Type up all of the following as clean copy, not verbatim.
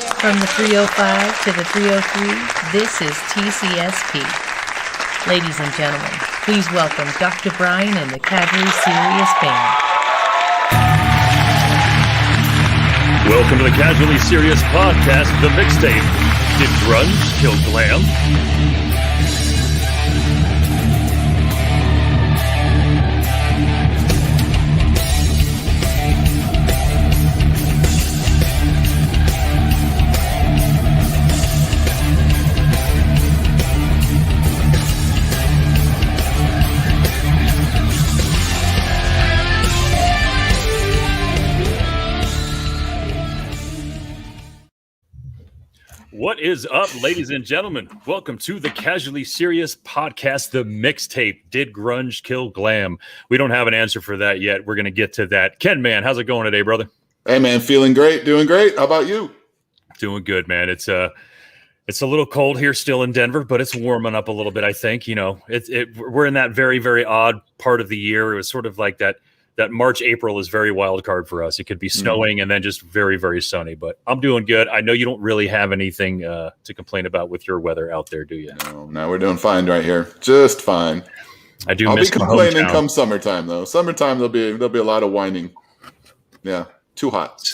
From the 305 to the 303, this is TCSP. Ladies and gentlemen, please welcome Dr. Brian and the Casually Serious Band. Welcome to the Casually Serious Podcast, the Mixtape. Did Grunge kill Glam? What is up, ladies and gentlemen? Welcome to the Casually Serious Podcast, the Mixtape. Did Grunge kill Glam? We don't have an answer for that yet. We're going to get to that. KenMan, how's it going today, brother? Hey, man, feeling great, doing great. How about you? Doing good, man. It's a little cold here still in Denver, but it's warming up a little bit, I think. You know, we're in that very, very odd part of the year. It was sort of like that March, April is very wild card for us. It could be snowing and then just very, very sunny. But I'm doing good. I know you don't really have anything to complain about with your weather out there, do you? No, we're doing fine right here. Just fine. I'll be complaining come summertime, though. Summertime, there'll be a lot of whining. Yeah, too hot.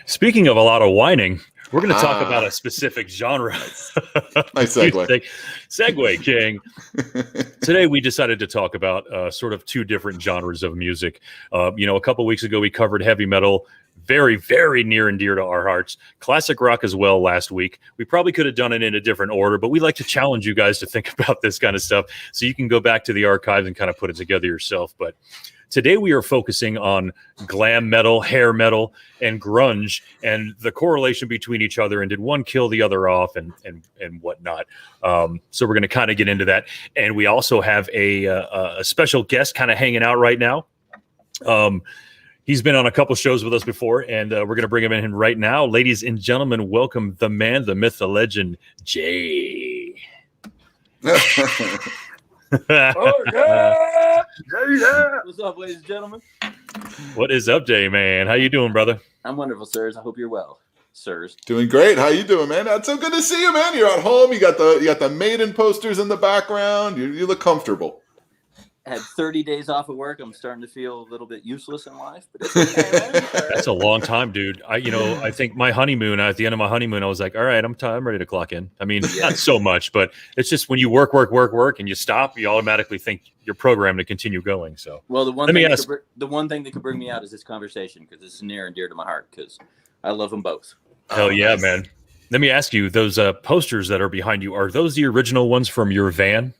Speaking of a lot of whining, we're going to talk about a specific genre. Nice segue. Segue, King. Today, we decided to talk about sort of two different genres of music. A couple weeks ago, we covered heavy metal, very, very near and dear to our hearts. Classic rock as well last week. We probably could have done it in a different order, but we like to challenge you guys to think about this kind of stuff so you can go back to the archives and kind of put it together yourself. But today we are focusing on glam metal, hair metal, and grunge, and the correlation between each other, and did one kill the other off, and whatnot. So we're going to kind of get into that, and we also have a special guest kind of hanging out right now. He's been on a couple shows with us before, and we're going to bring him in right now. Ladies and gentlemen, welcome the man, the myth, the legend, Jay. Oh, yeah. What's up, ladies and gentlemen? What is up, Jay, man? How you doing, brother? I'm wonderful, sirs. I hope you're well, sirs. Doing great. How you doing, man? It's so good to see you, man. You're at home. You got the Maiden posters in the background. You look comfortable. Had 30 days off of work. I'm starting to feel a little bit useless in life, but it's okay. That's a long time, dude. I think my honeymoon, at the end of my honeymoon, I was like, all right, I'm ready to clock in. I mean, not so much, but it's just when you work, and you stop, you automatically think you're programmed to continue going. So, well, the one thing that could bring me out is this conversation, because it's near and dear to my heart, because I love them both. Hell yeah, man. Let me ask you, those posters that are behind you, are those the original ones from your van?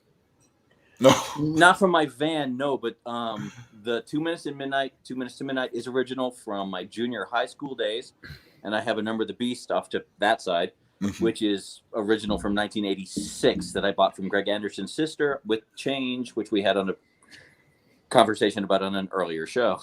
No, not from my van, no, but the 2 Minutes to Midnight is original from my junior high school days, and I have a Number of the Beast off to that side, which is original from 1986 that I bought from Greg Anderson's sister with change, which we had on a conversation about on an earlier show.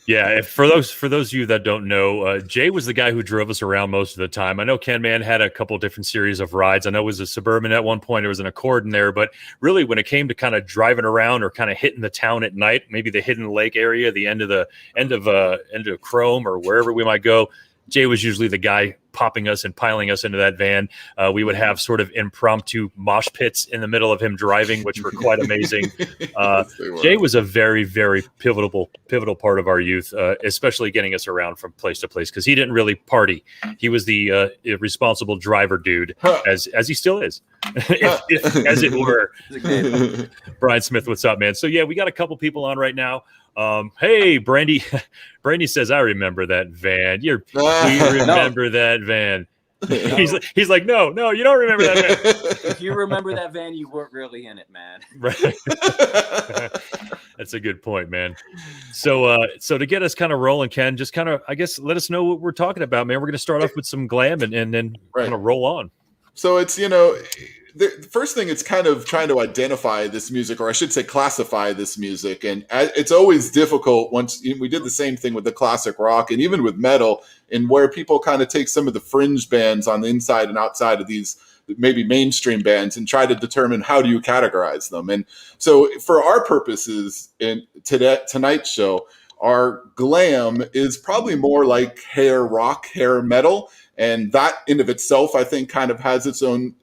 Yeah, for those of you that don't know, Jay was the guy who drove us around most of the time. I know KenMan had a couple different series of rides. I know it was a Suburban at one point. There was an Accord in there. But really, when it came to kind of driving around or kind of hitting the town at night, maybe the Hidden Lake area, the end of Chrome or wherever we might go, Jay was usually the guy popping us and piling us into that van. We would have sort of impromptu mosh pits in the middle of him driving, which were quite amazing. Jay was a very, very pivotal part of our youth, especially getting us around from place to place, because he didn't really party. He was the responsible driver dude, as he still is, if, as it were. Brian Smith, what's up, man? So yeah, we got a couple people on right now. Hey, Brandy says, I remember that van. We remember that van. He's like, no, you don't remember that van. If you remember that van, you weren't really in it, man. Right. That's a good point, man. So to get us kind of rolling, Ken, just kind of, I guess, let us know what we're talking about, man. We're going to start off with some glam and then kind of roll on. So it's, the first thing, it's kind of trying to identify this music, or I should say classify this music. And it's always difficult once we did the same thing with the classic rock and even with metal, and where people kind of take some of the fringe bands on the inside and outside of these maybe mainstream bands and try to determine how do you categorize them. And so for our purposes in tonight's show, our glam is probably more like hair rock, hair metal. And that in of itself, I think, kind of has its own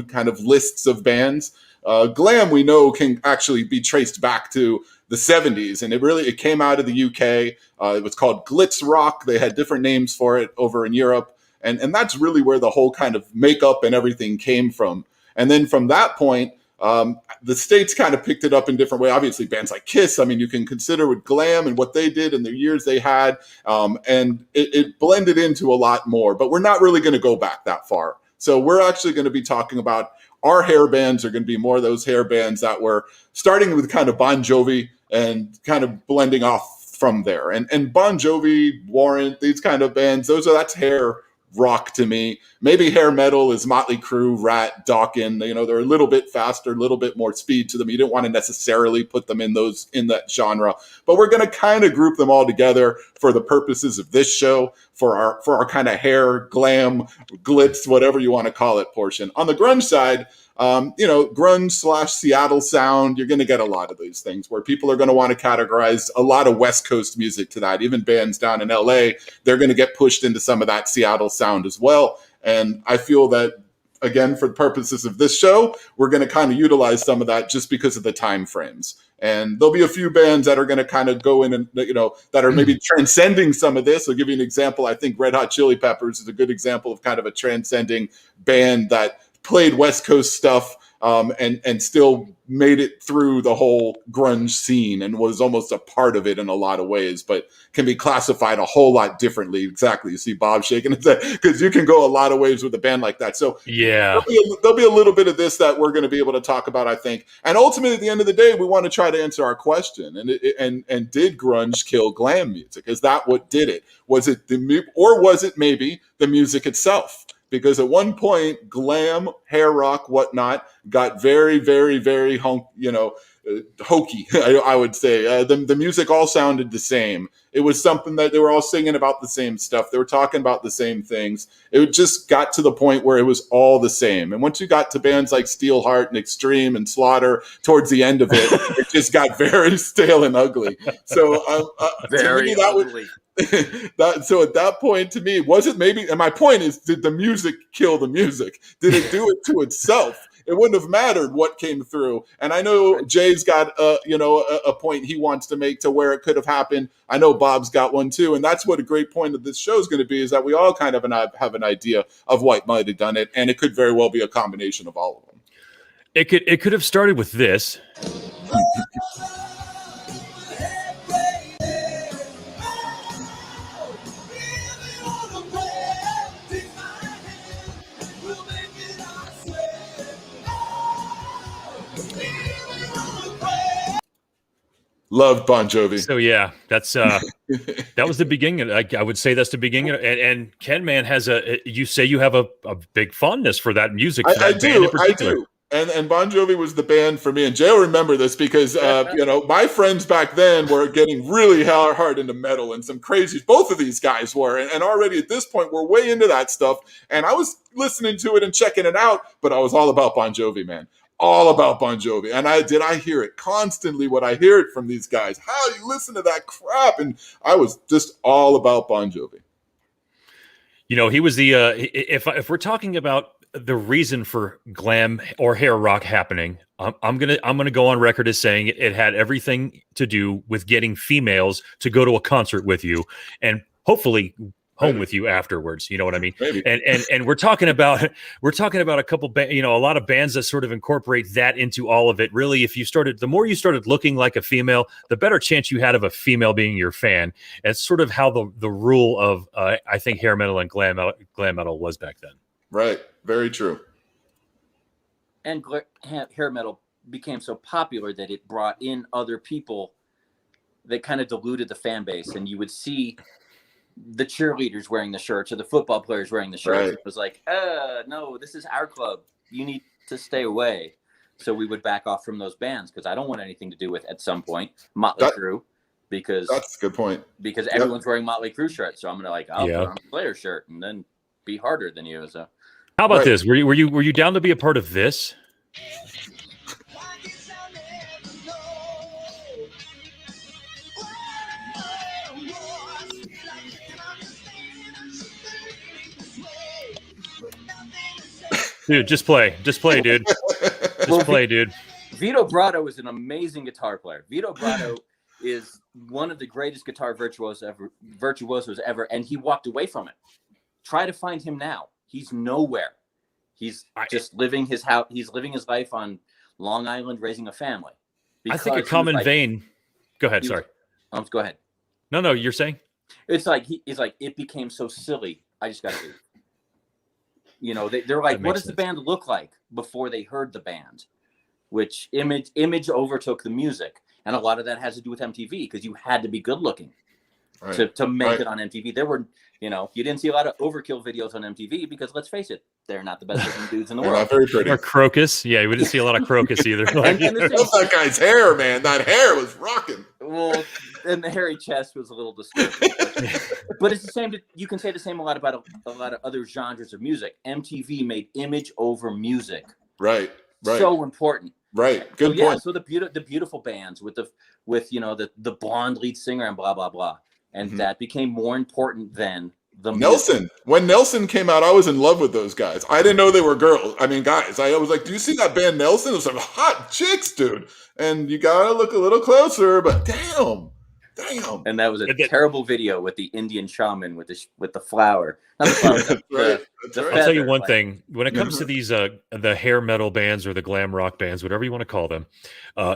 kind of lists of bands. Glam, we know, can actually be traced back to the 70s, and it came out of the UK. It was called glitz rock. They had different names for it over in Europe, and that's really where the whole kind of makeup and everything came from. And then from that point, the States kind of picked it up in different ways. Obviously, bands like Kiss, I mean, you can consider with glam and what they did in the years they had, and it blended into a lot more. But we're not really going to go back that far. So we're actually going to be talking about our hair bands are going to be more of those hair bands that were starting with kind of Bon Jovi and kind of blending off from there. And Bon Jovi, Warrant, these kind of bands, that's hair rock to me. Maybe hair metal is Motley Crue, Rat, Dokken. You know, they're a little bit faster, a little bit more speed to them. You didn't want to necessarily put them in that genre, but we're going to kind of group them all together for the purposes of this show, for our kind of hair, glam, glitz, whatever you want to call it portion. On the grunge side, grunge / Seattle sound, you're going to get a lot of these things where people are going to want to categorize a lot of West Coast music to that. Even bands down in LA, they're going to get pushed into some of that Seattle sound as well. And I feel that, again, for the purposes of this show, we're going to kind of utilize some of that just because of the time frames. And there'll be a few bands that are going to kind of go in and, that are maybe transcending some of this. I'll give you an example. I think Red Hot Chili Peppers is a good example of kind of a transcending band that played West Coast stuff and still made it through the whole grunge scene and was almost a part of it in a lot of ways, but can be classified a whole lot differently. Exactly. You see Bob shaking his head because you can go a lot of ways with a band like that. So yeah, there'll be a little bit of this that we're going to be able to talk about, I think. And ultimately, at the end of the day, we want to try to answer our question. And did grunge kill glam music? Is that what did it? Was it or was it maybe the music itself? Because at one point, glam, hair rock, whatnot, got very, very, very hokey, I would say. The music all sounded the same. It was something that they were all singing about the same stuff. They were talking about the same things. It just got to the point where it was all the same. And once you got to bands like Steelheart and Extreme and Slaughter, towards the end of it, it just got very stale and ugly. So very ugly. So at that point, to me, was it maybe, and my point is, did the music kill the music? Did it do it to itself? It wouldn't have mattered what came through. And I know Jay's got a point he wants to make to where it could have happened. I know Bob's got one too. And that's what a great point of this show is going to be, is that we all kind of have an idea of what might have done it. And it could very well be a combination of all of them. It could have started with this. Loved Bon Jovi. So yeah, that's that was the beginning. I would say that's the beginning. And KenMan has you say you have a big fondness for that music. For that band in particular. I do. And Bon Jovi was the band for me. And Jay will remember this because my friends back then were getting really hard into metal and some crazy. Both of these guys were, and already at this point we're way into that stuff. And I was listening to it and checking it out, but I was all about Bon Jovi, man. All about Bon Jovi. And I hear it constantly when I hear it from these guys. How you listen to that crap? And I was just all about Bon Jovi. He was the if we're talking about the reason for glam or hair rock happening, I'm gonna go on record as saying it had everything to do with getting females to go to a concert with you and hopefully home with you afterwards. You know what I mean? Maybe. And we're talking about a couple, a lot of bands that sort of incorporate that into all of it. Really, the more you started looking like a female, the better chance you had of a female being your fan. It's sort of how the rule of I think hair metal and glam metal was back then. Right. Very true. And hair metal became so popular that it brought in other people that kind of diluted the fan base, and you would see the cheerleaders wearing the shirts or the football players wearing the shirts. Right. It was like, no, this is our club. You need to stay away. So we would back off from those bands because I don't want anything to do with, at some point, Motley Crue. Because that's a good point. Because everyone's wearing Motley Crue shirts. So I'm gonna I'll put on a Slayer shirt and then be harder than you. So how about this? Were you down to be a part of this? Dude, just play, dude. Just play, dude. Vito Brato is an amazing guitar player. Vito Brato is one of the greatest guitar virtuosos ever, and he walked away from it. Try to find him now. He's nowhere. He's just living his house. He's living his life on Long Island, raising a family. I think a common vein. Go ahead. Sorry. Go ahead. No. You're saying? It's like it became so silly. I just got to leave. You know, they're like, what does the band look like before they heard the band? Which image overtook the music, and a lot of that has to do with MTV because you had to be good looking to make it on MTV. There were, you didn't see a lot of Overkill videos on MTV because let's face it, they're not the best looking dudes in the world. Not very pretty. Or Crocus, we didn't see a lot of Crocus either. and that guy's hair, man. That hair was rocking. Well, and the hairy chest was a little disturbing. But it's the same. You can say the same about a lot of other genres of music. MTV made image over music. Right. So important. Right. Good point. Yeah. So the beautiful bands with the blonde lead singer and blah blah blah, and that became more important than the Nelson. music. When Nelson came out, I was in love with those guys. I didn't know they were girls. I mean, guys. I was like, "Do you see that band Nelson? It was some hot chicks, dude." And you gotta look a little closer. But damn. And that was a terrible video with the Indian shaman with the flower. Not the flower. That's right. I'll tell you one thing. When it comes to these the hair metal bands or the glam rock bands, whatever you want to call them,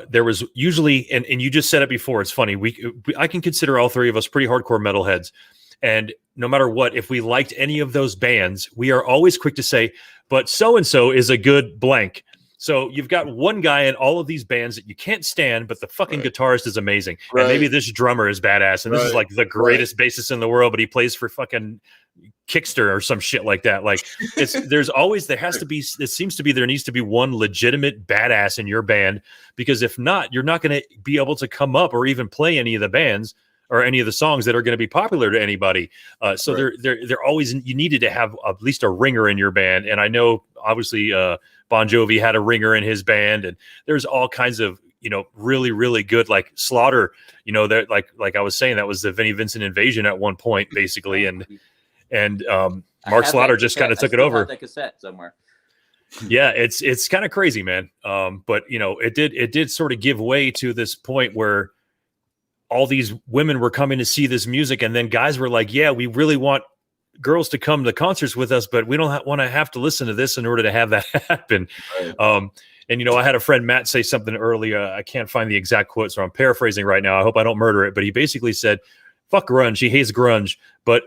there was usually, and you just said it before, it's funny, I can consider all three of us pretty hardcore metalheads. And no matter what, if we liked any of those bands, we are always quick to say, but so-and-so is a good blank. So you've got one guy in all of these bands that you can't stand, but the fucking guitarist is amazing. And maybe this drummer is badass. And this is like the greatest bassist in the world, but he plays for fucking Kickster or some shit like that. Like there seems to be there needs to be one legitimate badass in your band, because if not, you're not going to be able to come up or even play any of the bands or any of the songs that are going to be popular to anybody. They're always, you needed to have at least a ringer in your band. And I know obviously Bon Jovi had a ringer in his band, and there's all kinds of, really, really good, like Slaughter, that like I was saying, that was the Vinnie Vincent Invasion at one point, basically. And Mark Slaughter just kind of took it over. That cassette somewhere. Yeah, it's kind of crazy, man. But it did sort of give way to this point where all these women were coming to see this music, and then guys were like, yeah, we really want girls to come to concerts with us, but we don't want to have to listen to this in order to have that happen. Right. And I had a friend, Matt, say something earlier. I can't find the exact quote, so I'm paraphrasing right now. I hope I don't murder it, but he basically said, fuck grunge. He hates grunge, but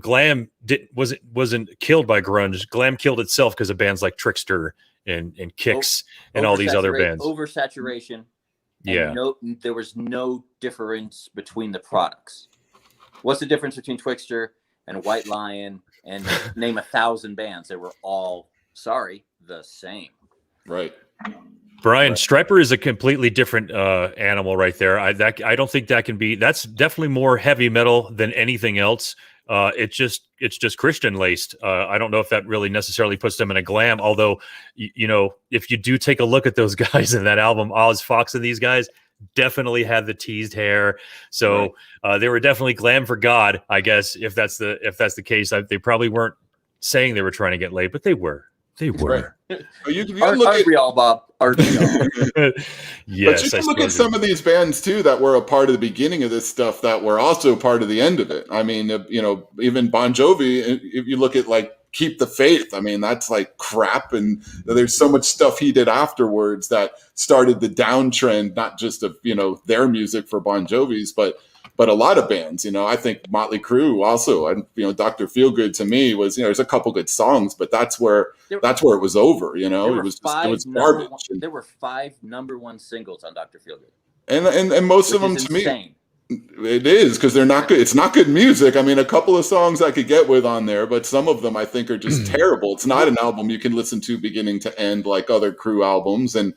glam wasn't killed by grunge. Glam killed itself because of bands like Trickster and Kix and all these other bands. Oversaturation. Yeah. There was no difference between the products. What's the difference between Twixter and White Lion and name 1,000 bands? They were all, the same. Right. Brian, Stryper is a completely different animal right there. I don't think that can be. That's definitely more heavy metal than anything else. It's just Christian laced. I don't know if that really necessarily puts them in a glam. Although, if you do take a look at those guys in that album, Oz Fox and these guys definitely had the teased hair. So they were definitely glam for God, I guess. If that's the case, they probably weren't saying they were trying to get laid, but they were. They were. Right. Aren't we all, Bob? Aren't we all? Yes. But you can look at some of these bands too that were a part of the beginning of this stuff that were also part of the end of it. I mean, even Bon Jovi. If you look at like Keep the Faith, I mean, that's like crap, and there's so much stuff he did afterwards that started the downtrend, not just of their music for Bon Jovi's, but a lot of bands. I think Motley Crue also, and Dr. Feelgood to me was, there's a couple good songs, but that's where it was over. It was garbage. There were 5 number 1 singles on Dr. Feelgood, and most of them to me. It is, because they're not good. It's not good music. I mean, a couple of songs I could get with on there, but some of them I think are just terrible. It's not an album you can listen to beginning to end like other Crue albums. And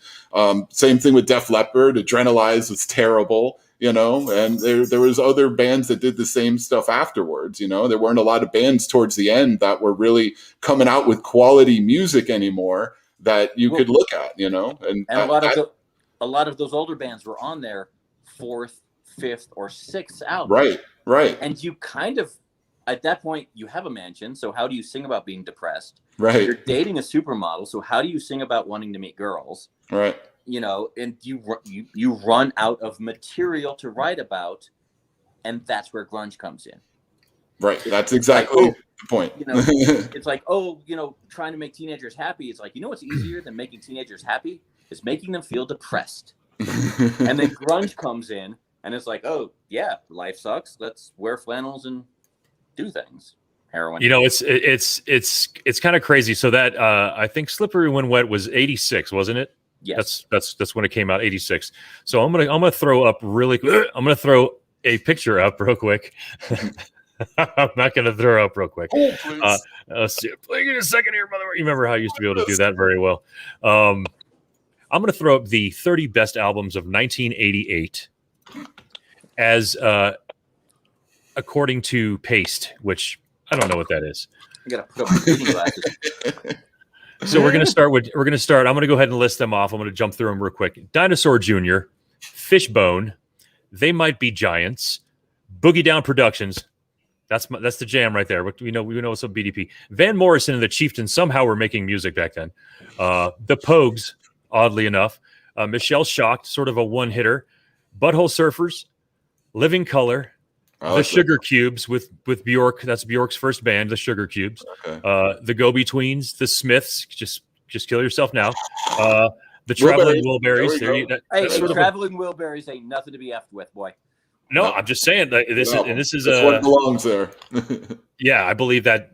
same thing with Def Leppard. Adrenalize was terrible. And there was other bands that did the same stuff afterwards. There weren't a lot of bands towards the end that were really coming out with quality music anymore that you could look at. And a lot of those older bands were on their 4th, 5th, or 6th album. Right. And you kind of at that point, you have a mansion. So how do you sing about being depressed? Right. You're dating a supermodel. So how do you sing about wanting to meet girls? Right. And you run out of material to write about, and that's where grunge comes in. Right. That's exactly the point. It's like, trying to make teenagers happy. It's like, what's easier than making teenagers happy? Is making them feel depressed. And then grunge comes in, and it's like, oh yeah, life sucks. Let's wear flannels and do things. Heroin. It's kind of crazy. So that I think "Slippery When Wet" was '86, wasn't it? Yes. That's when it came out, '86. So I'm gonna throw up really quick. I'm gonna throw a picture up real quick. I'm not gonna throw up real quick. Let's see. Play in a second here, mother. You remember how I used to be able to do that very well. I'm gonna throw up the 30 best albums of 1988 as according to Paste, which I don't know what that is. I gotta put up my reading glasses. So I'm going to go ahead and list them off. I'm going to jump through them real quick. Dinosaur Jr., Fishbone, They Might Be Giants, Boogie Down Productions. That's the jam right there. We know what's up BDP. Van Morrison and the Chieftains somehow were making music back then. The Pogues, oddly enough. Michelle Shocked, sort of a one-hitter. Butthole Surfers, Living Color, the Sugar Cubes with Bjork. That's Bjork's first band, the Sugar Cubes. Okay. The Go-Betweens, the Smiths. Just kill yourself now. The Traveling Wilburys. Traveling Wilburys ain't nothing to be effed with, boy. No, I'm just saying that this is what belongs there. Yeah, I believe that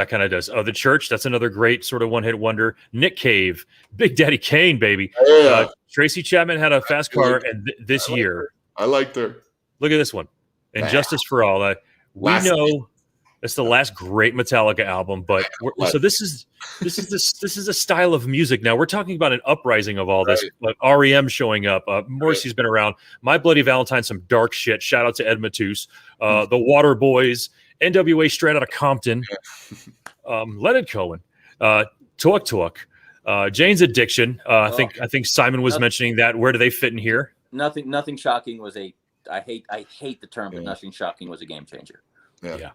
kind of does. The Church, that's another great sort of one-hit wonder. Nick Cave, Big Daddy Kane, baby. Yeah. Tracy Chapman had a fast car, and this year, I liked her. Look at this one. And Justice for All. We know it's the last great Metallica album, but so this is a style of music now. We're talking about an uprising of all this. Like REM showing up. Morrissey's been around. My Bloody Valentine, some dark shit. Shout out to Ed Matus. The Water Boys, NWA straight out of Compton. Leonard Cohen, Talk. Jane's Addiction. I think Simon was mentioning that. Where do they fit in here? Nothing Shocking was I hate the term, but Nothing Shocking was a game changer. Yeah.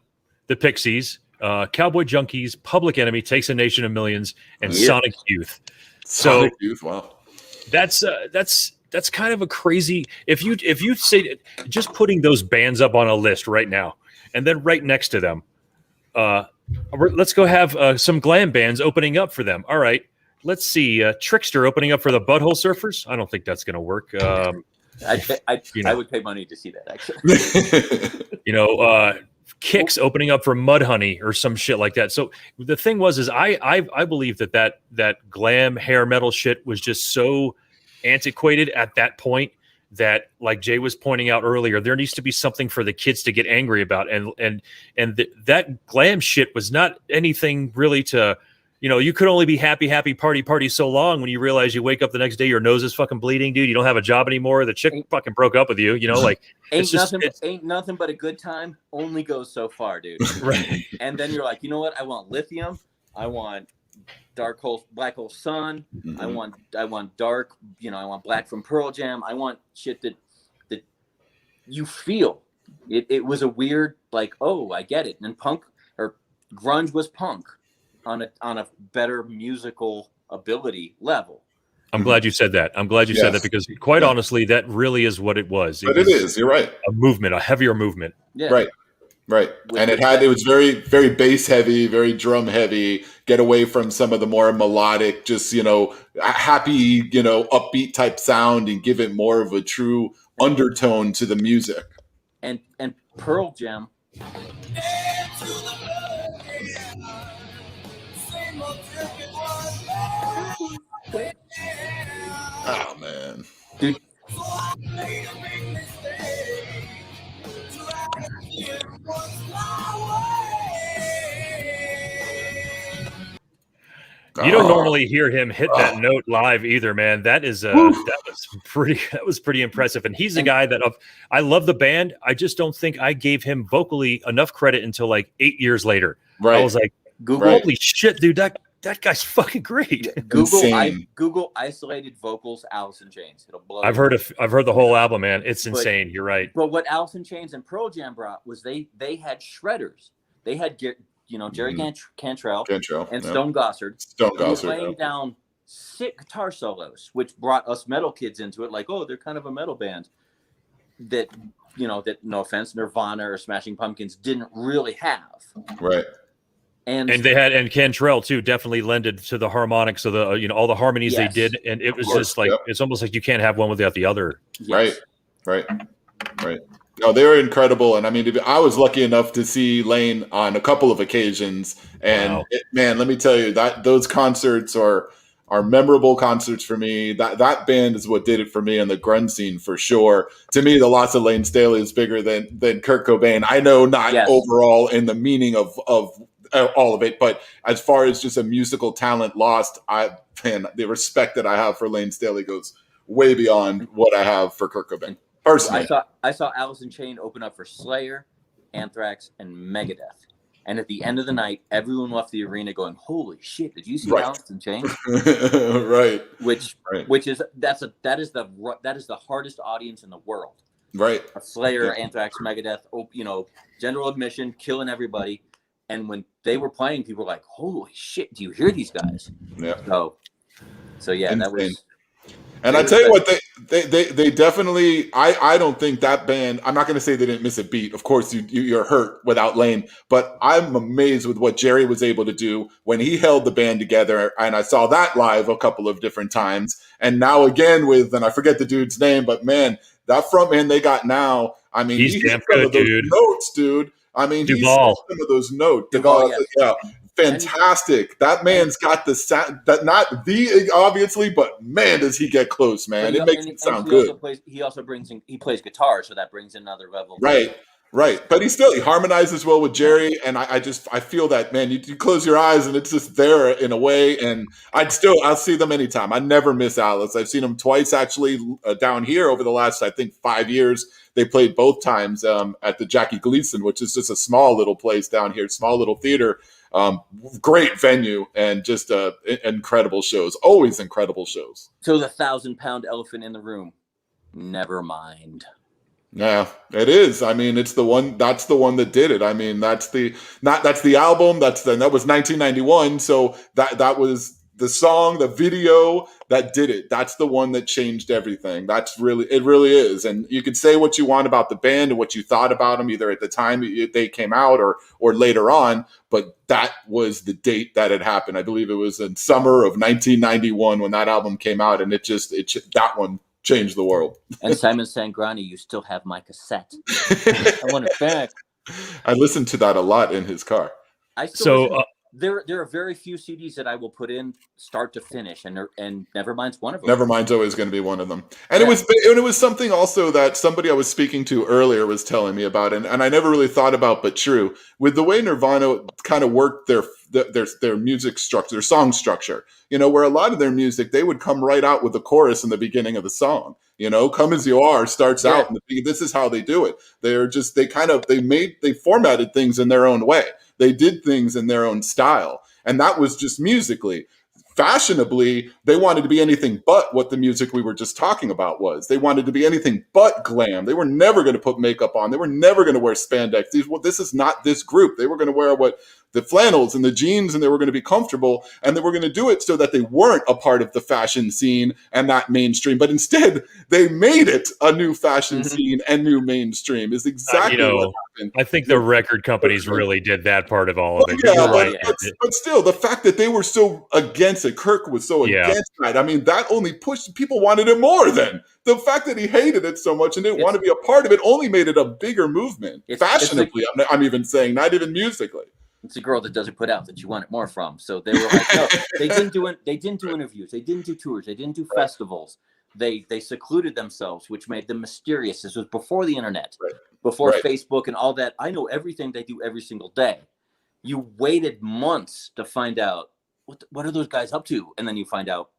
The Pixies, Cowboy Junkies, Public Enemy, Takes a Nation of Millions, and Sonic Youth. Sonic Youth, wow. That's kind of a crazy. If you say just putting those bands up on a list right now, and then right next to them, let's go have some glam bands opening up for them. All right, let's see, Trickster opening up for the Butthole Surfers. I don't think that's going to work. I would pay money to see that, actually. Kicks opening up for Mudhoney or some shit like that. So the thing is I believe that glam hair metal shit was just so antiquated at that point that, like Jay was pointing out earlier, there needs to be something for the kids to get angry about. And that glam shit was not anything really to, you could only be happy, party so long when you realize you wake up the next day, your nose is fucking bleeding, dude. You don't have a job anymore. The chick fucking broke up with you, like ain't nothing but a good time only goes so far, dude. Right. And then you're like, you know what? I want Lithium. I want Black Hole Sun. Mm-hmm. I want Dark, I want Black from Pearl Jam. I want shit that you feel. It was a weird, like, oh, I get it. And punk or grunge was punk on a better musical ability level. I'm glad you said that. Said that because quite honestly, that really is what it was. It is. You're right. A movement, a heavier movement. Yeah. Right. And it was very, very bass heavy, very drum heavy, get away from some of the more melodic, just, happy, upbeat type sound and give it more of a true undertone to the music. And Pearl Jam. Oh man, dude. You don't normally hear him hit that note live either, man. That was pretty impressive. And he's the guy that I love the band. I just don't think I gave him vocally enough credit until like 8 years later. Right. I was like, holy shit, dude, that guy's fucking great. Google isolated vocals, Alice in Chains. It'll blow. I've heard the whole album, man. It's insane. You're right. But what Alice in Chains and Pearl Jam brought was they had shredders. they had Jerry Cantrell and yep. Stone Gossard. Stone Who were Gossard, laying down sick guitar solos, which brought us metal kids into it. Like, oh, they're kind of a metal band that, that, no offense, Nirvana or Smashing Pumpkins didn't really have. Right. And they had, and Cantrell too definitely lended to the harmonics of the, all the harmonies they did. And it was just like, it's almost like you can't have one without the other. Yes. Right. No, they were incredible. And I mean, I was lucky enough to see Lane on a couple of occasions. And man, let me tell you that those concerts are memorable concerts for me. That band is what did it for me in the grunge scene for sure. To me, the loss of Lane Staley is bigger than Kurt Cobain. I know not overall in the meaning of all of it, but as far as just a musical talent lost, the respect that I have for Lane Staley goes way beyond what I have for Kurt Cobain. Personally, I saw Alice in Chains open up for Slayer, Anthrax, and Megadeth. And at the end of the night, everyone left the arena going, "Holy shit! Did you see Alice in Chains?" Right. Which is that is the hardest audience in the world. Right. A Slayer, Anthrax, Megadeth, general admission, killing everybody. And when they were playing, people were like, "Holy shit! Do you hear these guys?" Yeah. So yeah, that was. And I tell you what, they definitely. I don't think that band. I'm not going to say they didn't miss a beat. Of course, you're hurt without Lane, but I'm amazed with what Jerry was able to do when he held the band together. And I saw that live a couple of different times, and now again and I forget the dude's name, but man, that front man they got now. I mean, he's damn good, dude. Notes, dude. I mean, he's some of those notes. Duvall, fantastic. That man's got the sound. That not the obviously, but man, does he get close, man? It makes it sound good. He also he plays guitar, so that brings another level. Right. But he harmonizes well with Jerry, and I feel that, man. You close your eyes and it's just there in a way. And I'll see them anytime. I never miss Alice. I've seen them twice actually down here over the last 5 years. They played both times at the Jackie Gleason, which is just a small little place down here, small little theater. Great venue and just incredible shows. Always incredible shows. So the 1,000-pound elephant in the room. Never mind. Yeah, it is. I mean, it's the one. That's the one that did it. I mean, that's the album. That was 1991. So that was the song, the video that did it. That's the one that changed everything. It really is. And you could say what you want about the band and what you thought about them, either at the time they came out or later on. But that was the date that it happened. I believe it was in summer of 1991 when that album came out, and that one changed the world. And Simon Sangrani, you still have my cassette. I want it back. I listened to that a lot in his car. There are very few CDs that I will put in start to finish, and Nevermind's one of them. Nevermind's always going to be one of them. And it was something also that somebody I was speaking to earlier was telling me about, and I never really thought about, but true, with the way Nirvana kind of worked their music structure, their song structure, where a lot of their music, they would come right out with the chorus in the beginning of the song. Come As You Are starts out in the beginning. This is how they do it. They formatted things in their own way. They did things in their own style. And that was just musically. Fashionably, they wanted to be anything but what the music we were just talking about was. They wanted to be anything but glam. They were never going to put makeup on. They were never going to wear spandex. This is not this group. They were going to wear the flannels and the jeans, and they were going to be comfortable, and they were going to do it so that they weren't a part of the fashion scene and not mainstream, but instead they made it a new fashion scene and new mainstream is exactly what happened. I think the record companies really did that part of all of it. But still, the fact that they were so against it, Kirk was so against that, I mean, that only pushed, people wanted it more then. The fact that he hated it so much and didn't want to be a part of it only made it a bigger movement. Fashionably, I'm even saying, not even musically. It's a girl that doesn't put out that you want it more from. So they were like, no, they didn't do interviews. They didn't do tours. They didn't do festivals. They secluded themselves, which made them mysterious. This was before the internet, before Facebook and all that. I know everything they do every single day. You waited months to find out what are those guys up to, and then you find out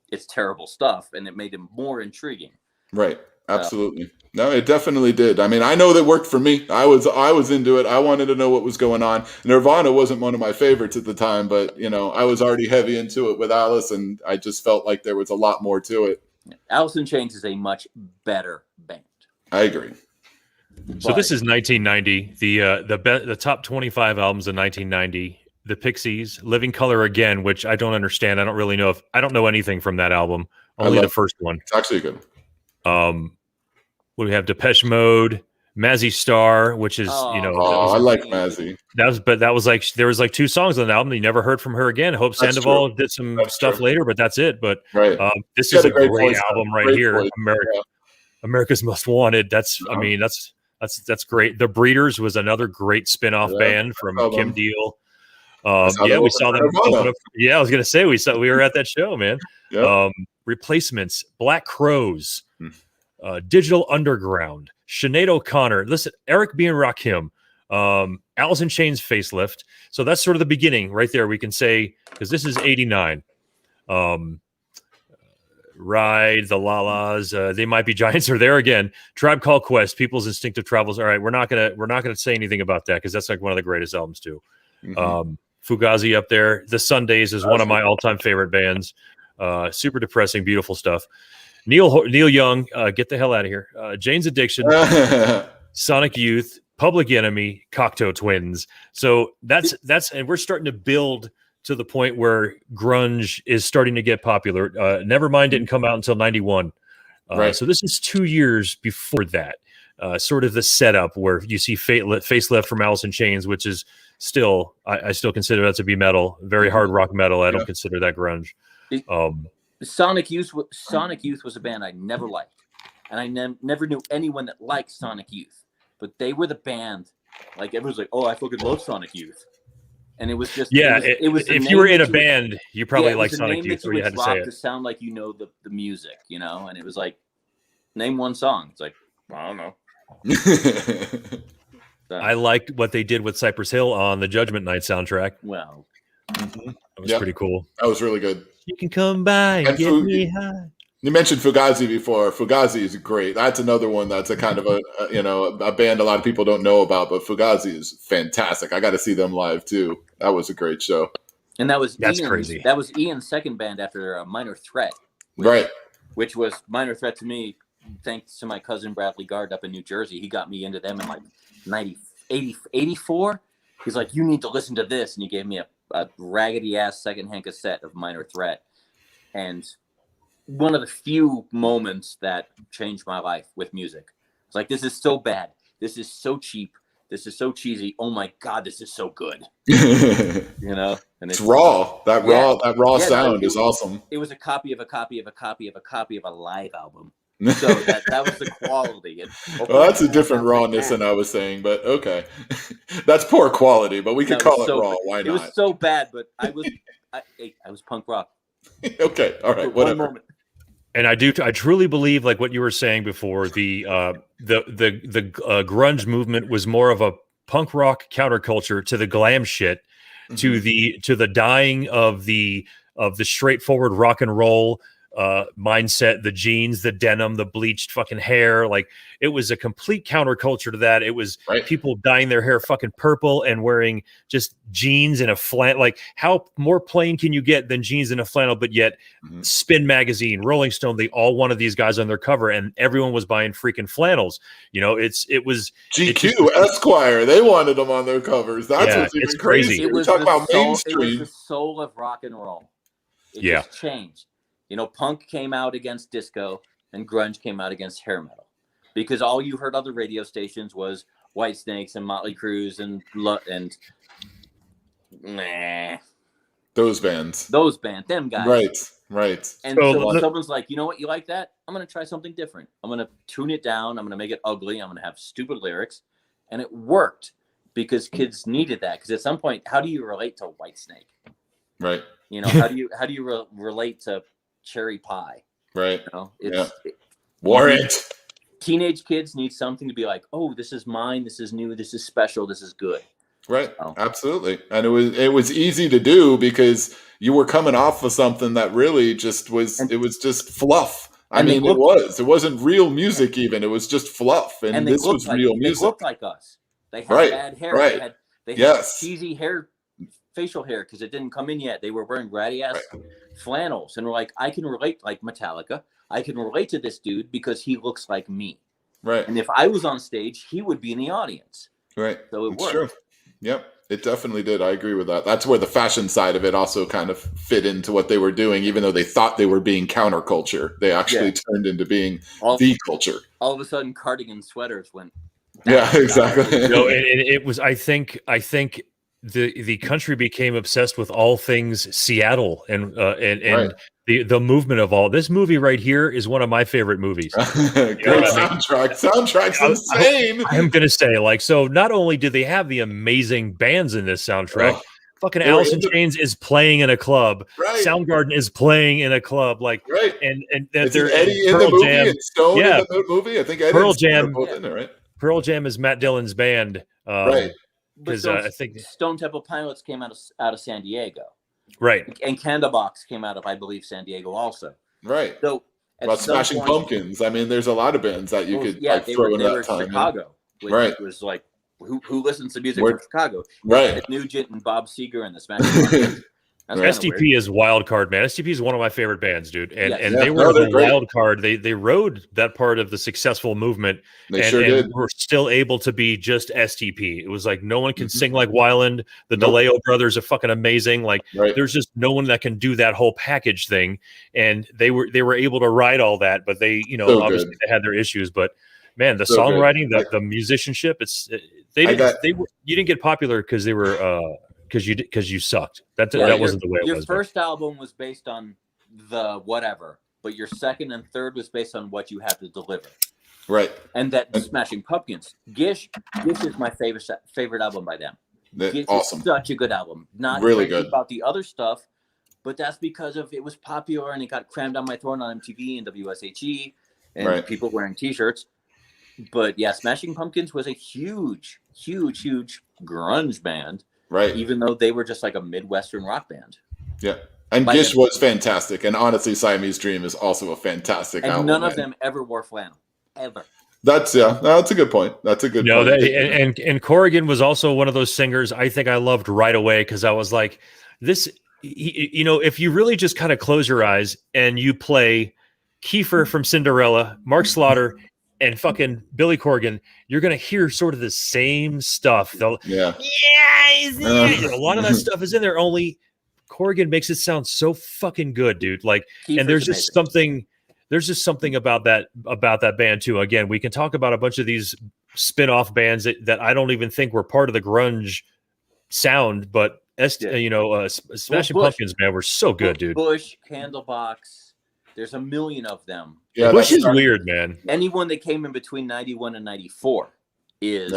it's terrible stuff, and it made it more intriguing. Right. Absolutely. No, it definitely did. I mean, I know that worked for me. I was into it. I wanted to know what was going on. Nirvana wasn't one of my favorites at the time, but I was already heavy into it with Alice, and I just felt like there was a lot more to it. Alice in Chains is a much better band. I agree. So this is 1990. The top 25 albums of 1990. The Pixies, Living Color Again, which I don't understand. I don't really know I don't know anything from that album. Only the first one. It's actually good. We have Depeche Mode, Mazzy Star, which is I like Mazzy. That was like there was like 2 songs on the album that you never heard from her again. Hope Sandoval did some stuff later, but that's it. But this is a great album right here. America's Most Wanted. That's that's great. The Breeders was another great spin-off band from Kim Deal. We saw them. I was gonna say we were at that show, man. Replacements, Black Crows, Digital Underground, Sinead O'Connor. Listen, Eric B. and Rakim, Alice in Chains Facelift. So that's sort of the beginning right there. We can say, because this is 89. Ride, the La-Las, They Might Be Giants are there again. Tribe Called Quest, People's Instinctive Travels. All right, we're not gonna say anything about that because that's like one of the greatest albums too. Fugazi up there. The Sundays is one of my all-time favorite bands. Super depressing, beautiful stuff. Neil Young, get the hell out of here. Jane's Addiction, Sonic Youth, Public Enemy, Cocteau Twins. So that's and we're starting to build to the point where grunge is starting to get popular. Nevermind didn't come out until 91. So this is 2 years before that. Sort of the setup where you see Facelift from Alice in Chains, which is still, I still consider that to be metal, very hard rock metal. I don't consider that grunge. Sonic Youth was a band I never liked, and I never knew anyone that liked Sonic Youth. But they were the band, like everyone's like, "Oh, I fucking love Sonic Youth," and it was just it was if you were in a band, you probably like Sonic Youth, so you had to say it to sound like you know the music, and it was like, name one song. It's like, I don't know. I liked what they did with Cypress Hill on the Judgment Night soundtrack. Well, that was pretty cool. That was really good. You can come by and get me high. You mentioned Fugazi before. Fugazi is great. That's another one that's a kind of a band a lot of people don't know about, but Fugazi is fantastic. I got to see them live too. That was a great show. And that's crazy. That was Ian's second band after Minor Threat, which was Minor Threat to me. Thanks to my cousin Bradley Gard up in New Jersey, he got me into them in like 84. He's like, you need to listen to this, and he gave me a raggedy ass secondhand cassette of Minor Threat, and one of the few moments that changed my life with music. It's like, this is so bad, this is so cheap, this is so cheesy. Oh my god, this is so good. And it's raw. That raw sound is awesome. It was a copy of a copy of a copy of a copy of a live album. So that was the quality. Well, that's a different rawness than I was saying, but okay. That's poor quality, but we could call it raw. Why not? It was so bad, but I was punk rock. Okay, all right, whatever. And I truly believe, like what you were saying before, the grunge movement was more of a punk rock counterculture to the glam shit, to the dying of the straightforward rock and roll mindset, the jeans, the denim, the bleached fucking hair. Like, it was a complete counterculture to that. It was people dyeing their hair fucking purple and wearing just jeans and a flannel. Like, how more plain can you get than jeans and a flannel? But yet Spin Magazine, Rolling Stone, they all wanted these guys on their cover, and everyone was buying freaking flannels. It was GQ, Esquire, they wanted them on their covers. That's what's even crazy. We're talking about mainstream. It was the soul of rock and roll. It just changed. Punk came out against disco, and grunge came out against hair metal, because all you heard on the radio stations was White Snakes and Motley Crue and those bands, them guys. Right. And so someone's like, you know what, you like that? I'm going to try something different. I'm going to tune it down. I'm going to make it ugly. I'm going to have stupid lyrics. And it worked because kids needed that. Because at some point, how do you relate to White Snake? Right. How do you relate to Cherry Pie? Right. Warrant. Teenage kids need something to be like, oh, this is mine, this is new, this is special, this is good. Right. Absolutely. And it was easy to do because you were coming off of something that really just was, it was just fluff. It wasn't real music even. It was just fluff. And this was real music. They looked like us. They had bad hair. Right. They had cheesy hair, facial hair, because it didn't come in yet. They were wearing ratty ass flannels, and we're like, I can relate, like Metallica. I can relate to this dude because he looks like me. Right. And if I was on stage, he would be in the audience. Right. So it It's worked. true. Yep. It definitely did. I agree with that. That's where the fashion side of it also kind of fit into what they were doing, even though they thought they were being counterculture. They actually turned into being the culture. All of a sudden, cardigan sweaters went. Yeah, exactly. No, and it was. I think the country became obsessed with all things Seattle and Right. the movement of all. This movie right here is one of my favorite movies. Great soundtrack. Soundtrack's insane. I'm gonna say, like, so not only do they have the amazing bands in this soundtrack, fucking Alice in Chains is playing in a club. Right. Soundgarden is playing in a club. Like, right. And they're Eddie in the movie and Stone in the movie. I think Eddie Pearl and Stone Jam. are both in it, right? Pearl Jam is Matt Dillon's band. Right. Because I think Stone Temple Pilots came out of San Diego. Right. And Candlebox came out of, I believe, San Diego also. Right. So about Smashing Pumpkins. I mean, there's a lot of bands that you could throw in that time. Chicago, which was like, who listens to music from Chicago? Right. Nugent and Bob Seger and the Smashing Pumpkins. STP is wild card, man. STP is one of my favorite bands, dude. And they were the wild card. They rode that part of the successful movement. They sure did. And were still able to be just STP. It was like no one can sing like Weiland. The DeLeo brothers are fucking amazing. Like there's just no one that can do that whole package thing. And they were able to ride all that, but they, obviously they had their issues. But man, the songwriting, the musicianship, you didn't get popular because they were because you sucked. That wasn't the way it was. Your first album was based on the whatever, but your second and third was based on what you had to deliver. Right. And that Smashing Pumpkins, Gish is my favorite album by them. Gish awesome. Is such a good album. Not really good about the other stuff, but that's because of it was popular and it got crammed down my throat on MTV and WSHE and people wearing T-shirts. But yeah, Smashing Pumpkins was a huge grunge band. Right. Even though they were just like a Midwestern rock band. Yeah. And Gish was fantastic. And honestly, Siamese Dream is also a fantastic album. And none of them ever wore flannel. Ever. That's a good point. That's a good point. And Corrigan was also one of those singers I think I loved right away because I was like, this, if you really just kind of close your eyes and you play Kiefer from Cinderella, Mark Slaughter, and fucking Billy Corgan, you're gonna hear sort of the same stuff. A lot of that stuff is in there. Only Corgan makes it sound so fucking good, dude. Like, Kiefer's and there's just amazing. There's just something about that band too. Again, we can talk about a bunch of these spin-off bands that I don't even think were part of the grunge sound, but Smashing Pumpkins, man, were so good, dude. Bush, Candlebox. There's a million of them. Yeah, Bush is weird, man. Anyone that came in between 91 and 94 is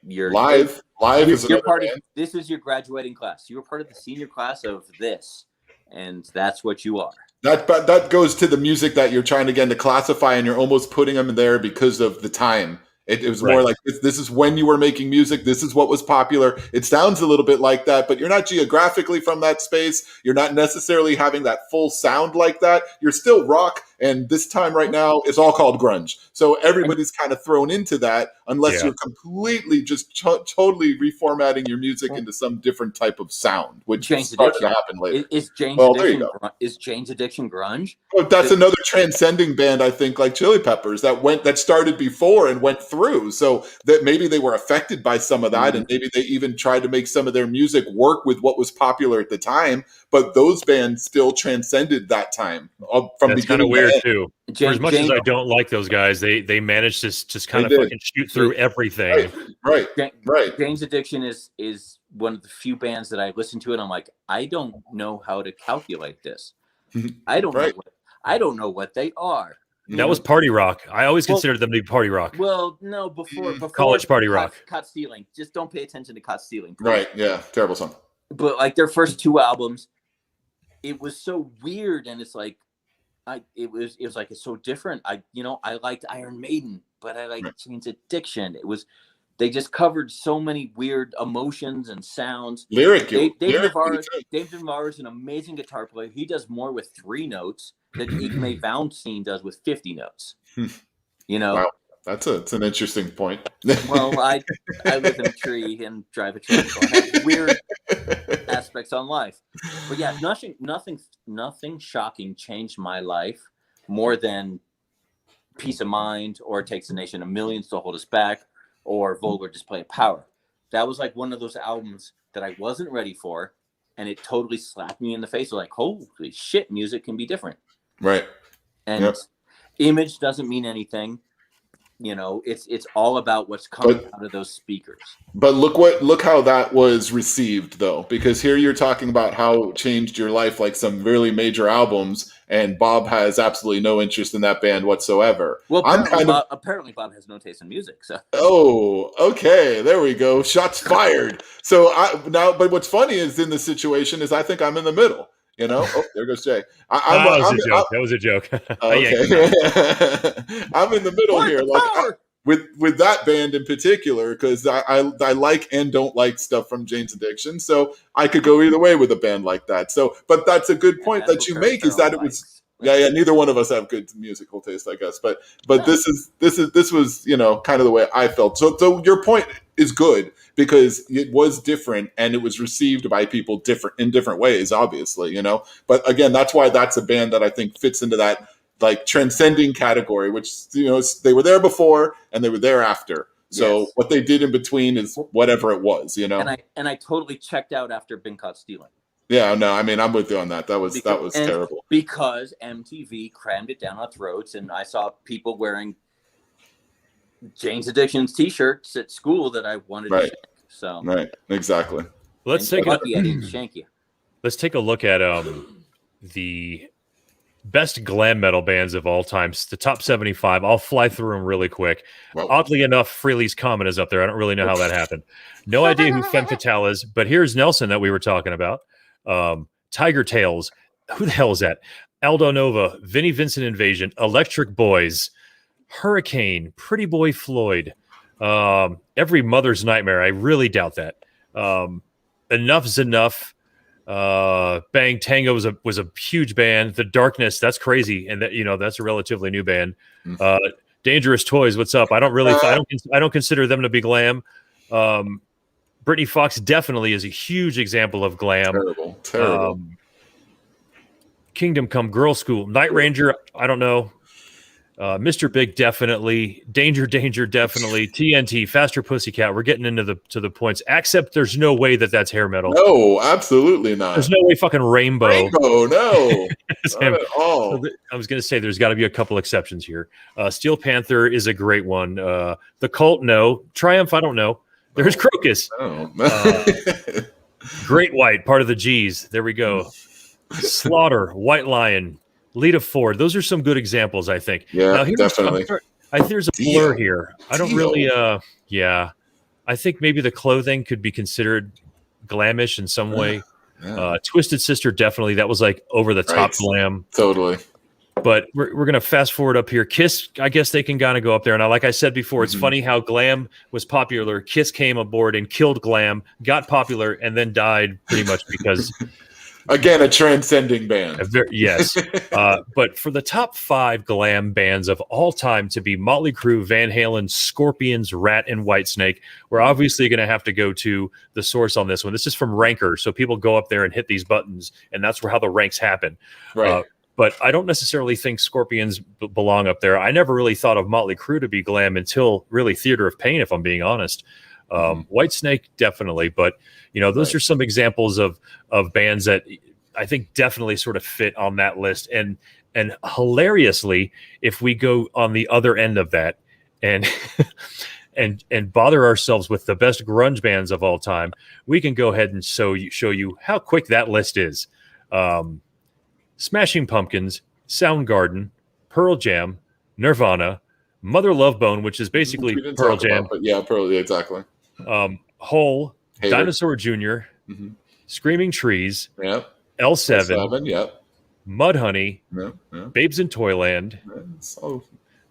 your live is your part of, this is your graduating class. You were part of the senior class of this, and that's what you are. That goes to the music that you're trying to get to classify, and you're almost putting them there because of the time. It was more like this is when you were making music. This is what was popular. It sounds a little bit like that, but you're not geographically from that space. You're not necessarily having that full sound like that. You're still rock. And this time right now, it's all called grunge. So everybody's kind of thrown into that unless you're completely just totally reformatting your music into some different type of sound, which starts to happen later. Is Jane's Addiction grunge? Oh, that's another transcending band, I think, like Chili Peppers that started before and went through. So that maybe they were affected by some of that, and maybe they even tried to make some of their music work with what was popular at the time. But those bands still transcended that time from That's kind of weird too. For as much as I don't like those guys, they managed to just kind of fucking shoot through everything. Right. Jane's Addiction is one of the few bands that I listen to, and I'm like, I don't know how to calculate this. I don't know what they are. That was party rock. I always considered them to be party rock. Well, no, before college party rock. Caught Stealing. Just don't pay attention to Caught Stealing. Please. Right. Yeah. Terrible song. But like their first two albums, it was so weird, and it's like, it was like it's so different. I liked Iron Maiden, but I liked Jane's Addiction. They just covered so many weird emotions and sounds. Dave Navarro is an amazing guitar player. He does more with 3 notes than Igmay Valentine does with 50 notes. Wow. It's an interesting point. Well, I live in a tree and drive a truck, so I have weird aspects on life. But yeah, nothing shocking changed my life more than Peace of Mind, or It Takes a Nation of Millions to Hold Us Back, or Vulgar Display of Power. That was like one of those albums that I wasn't ready for, and it totally slapped me in the face. Like, holy shit, music can be different. Right. And image doesn't mean anything. You know, it's all about what's coming out of those speakers. But look how that was received, though, because here you're talking about how it changed your life, like some really major albums, and Bob has absolutely no interest in that band whatsoever. Well, apparently Bob has no taste in music. So. Oh, okay, there we go. Shots fired. So but what's funny is in this situation is I think I'm in the middle. You know, oh, there goes Jay. That was a joke. Okay, I'm in the middle here, like with that band in particular, because I like and don't like stuff from Jane's Addiction, so I could go either way with a band like that. So, but that's a good point that you make, is that it was. Yeah. Neither one of us have good musical taste, I guess. But this was, you know, kind of the way I felt. So your point is good, because it was different and it was received by people in different ways, obviously, you know. But again, that's why that's a band that I think fits into that like transcending category, which, you know, they were there before and they were there after. So what they did in between is whatever it was, you know. And I totally checked out after Been Caught Stealing. Yeah, no, I mean, I'm with you on that. That was terrible. Because MTV crammed it down our throats, and I saw people wearing Jane's Addiction's T-shirts at school that I wanted to shank. So Exactly. Let's take I didn't shank you. Let's take a look at the best glam metal bands of all time. The top 75. I'll fly through them really quick. Wow. Oddly enough, Freely's Comet is up there. I don't really know how that happened. No idea who Femme Fatale is, but here's Nelson that we were talking about. Tiger Tails, who the hell is that? Aldo Nova, Vinnie Vincent Invasion, Electric Boys, Hurricane, Pretty Boy Floyd, Every Mother's Nightmare. I really doubt that. Enough's Enough. Bang Tango was a huge band. The Darkness, that's crazy, and that, you know, that's a relatively new band. Dangerous Toys, what's up? I don't consider them to be glam. Brittany Fox definitely is a huge example of glam. Terrible. Kingdom Come, Girl School, Night Ranger, I don't know. Mr. Big, definitely. Danger, definitely. TNT, Faster Pussycat. We're getting into the points. Except there's no way that's hair metal. No, absolutely not. There's no way fucking Rainbow, no. Not at all. I was going to say there's got to be a couple exceptions here. Steel Panther is a great one. The Cult, no. Triumph, I don't know. There's Crocus. Great White, part of the G's. There we go. Slaughter, White Lion, Lita Ford. Those are some good examples, I think. Yeah, definitely. I think there's a blur here. I don't really. I think maybe the clothing could be considered glamish in some way. Twisted Sister, definitely. That was like over the top glam. Totally. But we're going to fast forward up here. Kiss, I guess they can kind of go up there. And like I said before, it's funny how glam was popular. Kiss came aboard and killed glam, got popular, and then died pretty much because... Again, a transcending band. Yes. But for the top 5 glam bands of all time to be Motley Crue, Van Halen, Scorpions, Rat, and Whitesnake, we're obviously going to have to go to the source on this one. This is from Ranker. So people go up there and hit these buttons, and that's how the ranks happen. Right. But I don't necessarily think Scorpions belong up there. I never really thought of Motley Crue to be glam until really Theater of Pain, if I'm being honest. Whitesnake, definitely. But, you know, those are some examples of bands that I think definitely sort of fit on that list. And hilariously, if we go on the other end of that and and bother ourselves with the best grunge bands of all time, we can go ahead and show you how quick that list is. Smashing Pumpkins, Soundgarden, Pearl Jam, Nirvana, Mother Love Bone, which is basically Pearl Jam. Pearl, exactly. Hole, Hater. Dinosaur Jr., Screaming Trees, Yep. L7, yep. Mudhoney, Yep. Babes in Toyland,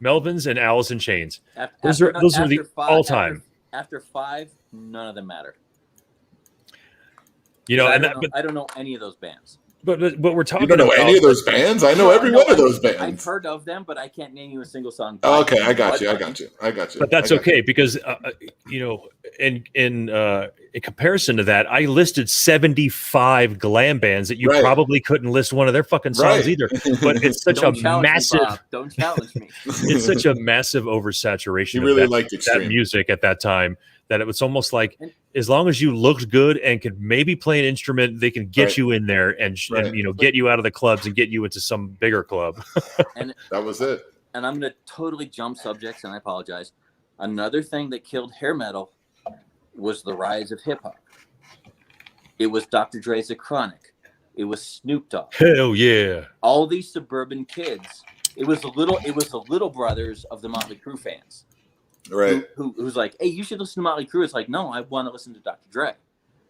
Melvins, and Alice in Chains. Those are the all time. After 5, none of them matter. You know, I don't know any of those bands. But we're talking You don't know about any of those bands? I know every one of those bands. I've heard of them, but I can't name you a single song. Okay, I got you. But that's okay because in comparison to that, I listed 75 glam bands that you probably couldn't list one of their fucking songs either. But it's such a massive. Don't challenge me. It's such a massive oversaturation you really of liked that music at that time that it was almost like as long as you looked good and could maybe play an instrument, they can get you in there and get you out of the clubs and get you into some bigger club. And that was it. And I'm going to totally jump subjects, and I apologize. Another thing that killed hair metal was the rise of hip hop. It was Dr. Dre's The Chronic. It was Snoop Dogg. Hell yeah! All these suburban kids. It was the little brothers of the Motley Crue fans. Right. Who's like, hey, you should listen to Motley Crue. It's like, no, I want to listen to Dr. Dre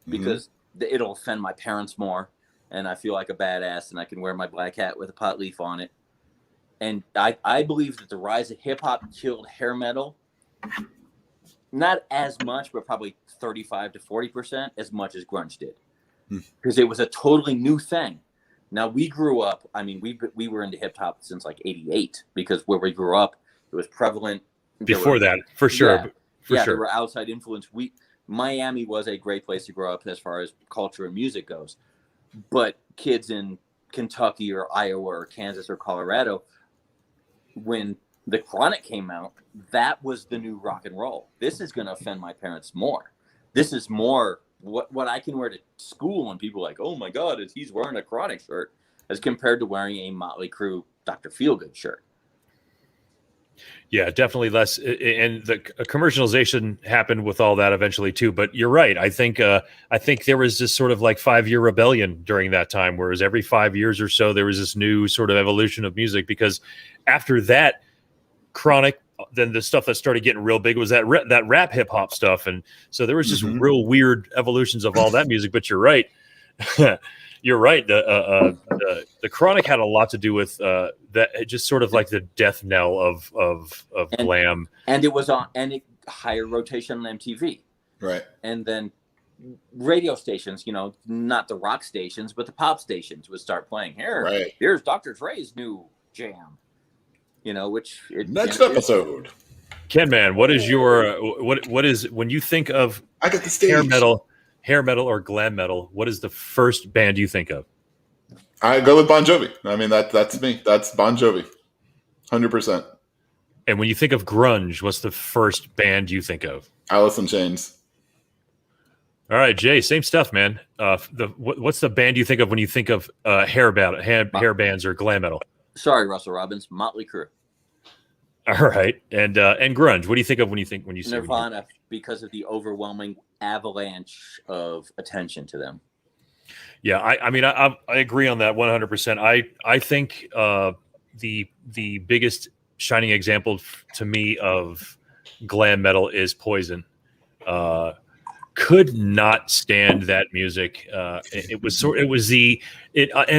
because it'll offend my parents more, and I feel like a badass, and I can wear my black hat with a pot leaf on it. And I believe that the rise of hip hop killed hair metal, not as much, but probably 35 to 40% as much as grunge did, because it was a totally new thing. Now we grew up. I mean, we were into hip hop since like '88 because where we grew up, it was prevalent. Before that, for sure. Yeah, there were outside influence. Miami was a great place to grow up as far as culture and music goes. But kids in Kentucky or Iowa or Kansas or Colorado, when the Chronic came out, that was the new rock and roll. This is going to offend my parents more. This is more what I can wear to school and people are like, oh my God, he's wearing a Chronic shirt, as compared to wearing a Motley Crue Dr. Feelgood shirt. Yeah, definitely less. And the commercialization happened with all that eventually too. But you're right. I think there was this sort of like 5-year rebellion during that time, whereas every 5 years or so there was this new sort of evolution of music. Because after that Chronic, then the stuff that started getting real big was that rap hip hop stuff, and so there was just real weird evolutions of all that music. But you're right. You're right. The Chronic had a lot to do with that, just sort of like the death knell of glam. And it was on higher rotation on MTV. Right. And then radio stations, not the rock stations, but the pop stations would start playing. Here's Dr. Dre's new jam. Next episode. KenMan, what is your what is when you think of I got the stage. Hair metal or glam metal, what is the first band you think of? I go with Bon Jovi. I mean, that's me. That's Bon Jovi. 100%. And when you think of grunge, what's the first band you think of? Alice in Chains. All right, Jay, same stuff, man. What's the band you think of when you think of hair bands or glam metal? Sorry, Russell Robbins, Motley Crue. All right, and grunge. What do you think of when you say Nirvana? Because of the overwhelming avalanche of attention to them. Yeah, I agree on that 100%. I think the biggest shining example to me of glam metal is Poison. Could not stand that music. And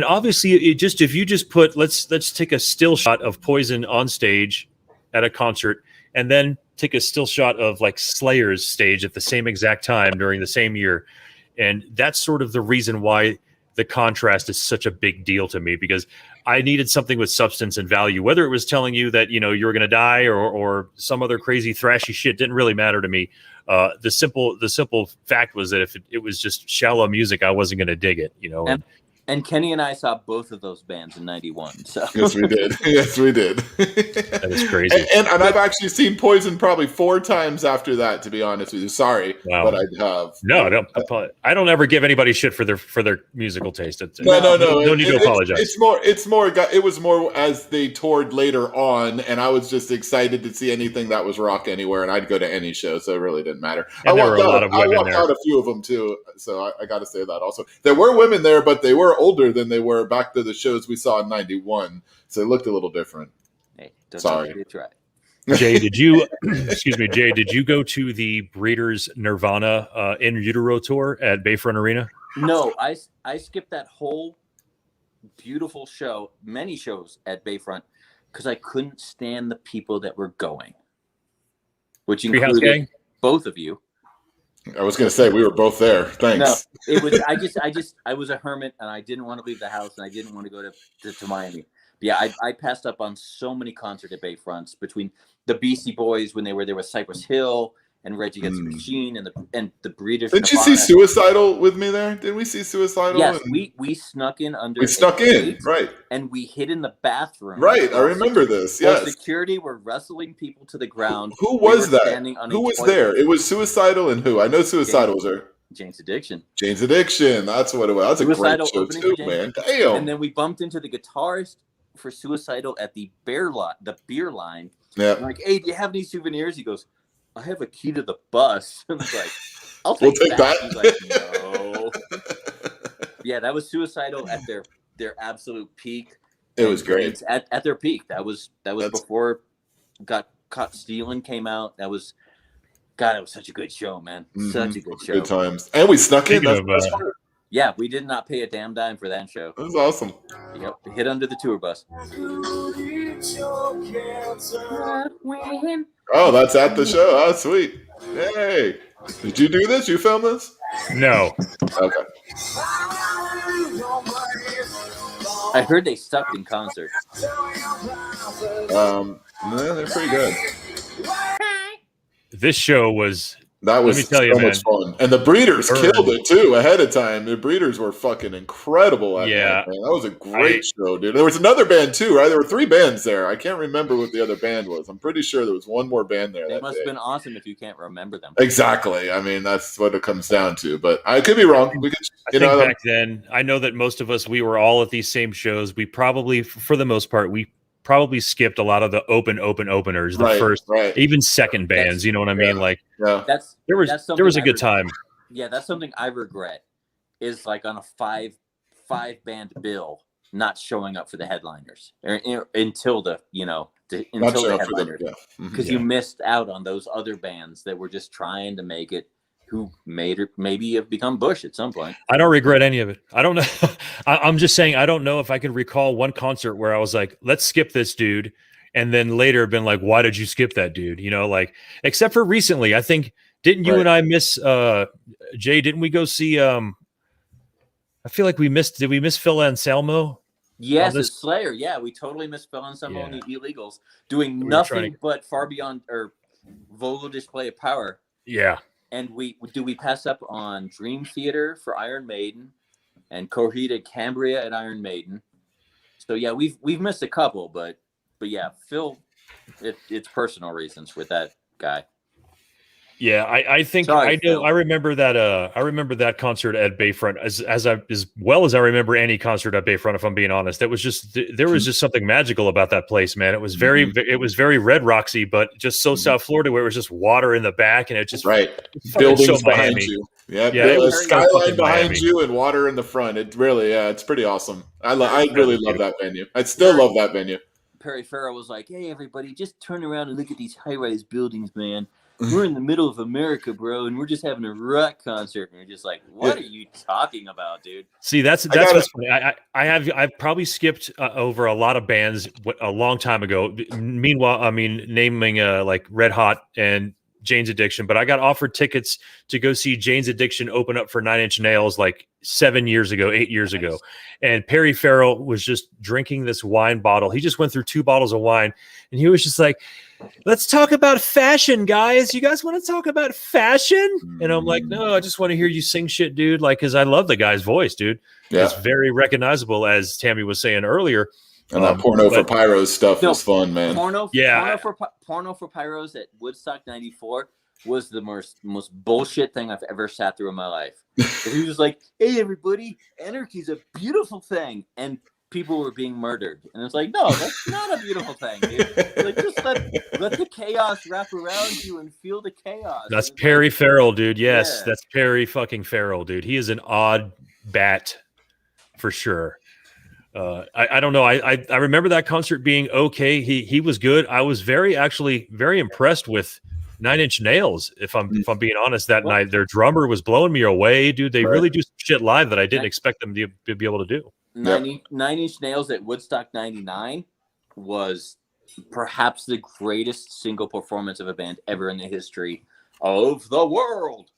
obviously if you just put let's take a still shot of Poison on stage at a concert, and then take a still shot of like Slayer's stage at the same exact time during the same year. And that's sort of the reason why the contrast is such a big deal to me, because I needed something with substance and value, whether it was telling you that, you were going to die or some other crazy thrashy shit didn't really matter to me. The simple fact was that if it was just shallow music, I wasn't going to dig it, And Kenny and I saw both of those bands in '91. So yes, we did. That is crazy. And I've actually seen Poison probably 4 times after that. To be honest with you, sorry, but I have. No, I don't ever give anybody shit for their musical taste. No. No need to apologize. It was more as they toured later on, and I was just excited to see anything that was rock anywhere, and I'd go to any show, so it really didn't matter. And I walked out a few of them too, so I got to say that also. There were women there, but they were older than they were back to the shows we saw in '91, so it looked a little different. Hey, sorry. Jay, did you go to the Breeders Nirvana in utero tour at Bayfront Arena? No, I skipped that whole beautiful show, many shows at Bayfront, because I couldn't stand the people that were going, which included both of you. I was going to say we were both there. Thanks. No, it was. I was a hermit, and I didn't want to leave the house, and I didn't want to go to Miami. But yeah, I passed up on so many concert at Bayfronts between the Beastie Boys when they were there with Cypress Hill and Reggie Against the Machine and the Breeders. Didn't you see Suicidal with me there? Didn't we see Suicidal? Yes, we snuck in under. We snuck in, right? And we hid in the bathroom. Right, I remember this. Yes, security were wrestling people to the ground. Who was that? Who was there? It was Suicidal and who? I know Suicidal was there. Jane's Addiction. Jane's Addiction. That's what it was. That's Suicidal, a great show too, man. Damn. And then we bumped into the guitarist for Suicidal at the beer line. Yeah. I'm like, hey, do you have any souvenirs? He goes, I have a key to the bus. I was like, we'll take that. He's like, no. Yeah, that was Suicidal at their absolute peak. It was great. At their peak. That was before Got Caught Stealing came out. That was it was such a good show, man. Such a good show. Good times. And we snuck in. That's the best part. Yeah, we did not pay a damn dime for that show. It was awesome. Yep, hit under the tour bus. Oh, that's at the show. Oh, sweet. Hey, did you do this? You film this? No. Okay. I heard they sucked in concert. No, they're pretty good. This show was. That was so much fun. And the Breeders killed it, too, ahead of time. The Breeders were fucking incredible. That was a great show, dude. There was another band, too, right? There were 3 bands there. I can't remember what the other band was. I'm pretty sure there was one more band there. They must have been awesome if you can't remember them. Exactly. I mean, that's what it comes down to. But I could be wrong. I think back then, I know that most of us, we were all at these same shows. We probably, for the most part, we probably skipped a lot of the openers, the first, even second bands. You know what I mean? Like, there was a good time. Yeah, that's something I regret. Is like on a five band bill, not showing up for the headliners until the headliners, because you missed out on those other bands that were just trying to make it. Who maybe have become Bush at some point. I don't regret any of it. I don't know. I'm just saying, I don't know if I can recall one concert where I was like, let's skip this dude. And then later been like, why did you skip that dude? You know, like, except for recently, I think, didn't you and I miss, Jay, didn't we go see, I feel like did we miss Phil Anselmo? Yes, it's Slayer. Yeah, we totally missed Phil Anselmo and the Illegals doing nothing but Far Beyond or Vocal Display of Power. Yeah. And we pass up on Dream Theater for Iron Maiden and Corrida Cambria at Iron Maiden. So yeah, we've missed a couple, but yeah, Phil, it's personal reasons with that guy. Yeah, I think Sorry, I do. Phil. I remember that concert at Bayfront as well as I remember any concert at Bayfront. If I'm being honest, there was just something magical about that place, man. It was very Red Roxy, but just so South Florida, where it was just water in the back and it just buildings behind you. Yeah, it skyline behind you and water in the front. It really, it's pretty awesome. I really love that venue. I still love that venue. Perry Farrell was like, "Hey, everybody, just turn around and look at these high-rise buildings, man. We're in the middle of America, bro, and we're just having a rock concert." And we're just like, "What are you talking about, dude?" See, that's what's funny. I've probably skipped over a lot of bands a long time ago. Meanwhile, I mean, naming like Red Hot and Jane's Addiction, but I got offered tickets to go see Jane's Addiction open up for 9 Inch Nails like 8 years ago. And Perry Farrell was just drinking this wine bottle. He just went through 2 bottles of wine and he was just like, "Let's talk about fashion, guys. You guys want to talk about fashion?" And I'm like, "No, I just want to hear you sing shit, dude." Like, cause I love the guy's voice, dude. Yeah. It's very recognizable, as Tammy was saying earlier. And that Porno for Pyros stuff was fun, man. Porno for Pyros at Woodstock 94 was the most bullshit thing I've ever sat through in my life. He was like, "Hey, everybody, anarchy's a beautiful thing." And people were being murdered. And it's like, no, that's not a beautiful thing, dude. Like, just let the chaos wrap around you and feel the chaos. That's Perry Farrell, dude. Yes, that's Perry fucking Farrell, dude. He is an odd bat for sure. I don't know. I remember that concert being okay. He was good. I was very impressed with 9 Inch Nails. If I'm being honest, that night their drummer was blowing me away, dude. They really do some shit live that I didn't expect them to be able to do. 9 Inch Nails at Woodstock 99 was perhaps the greatest single performance of a band ever in the history of the world.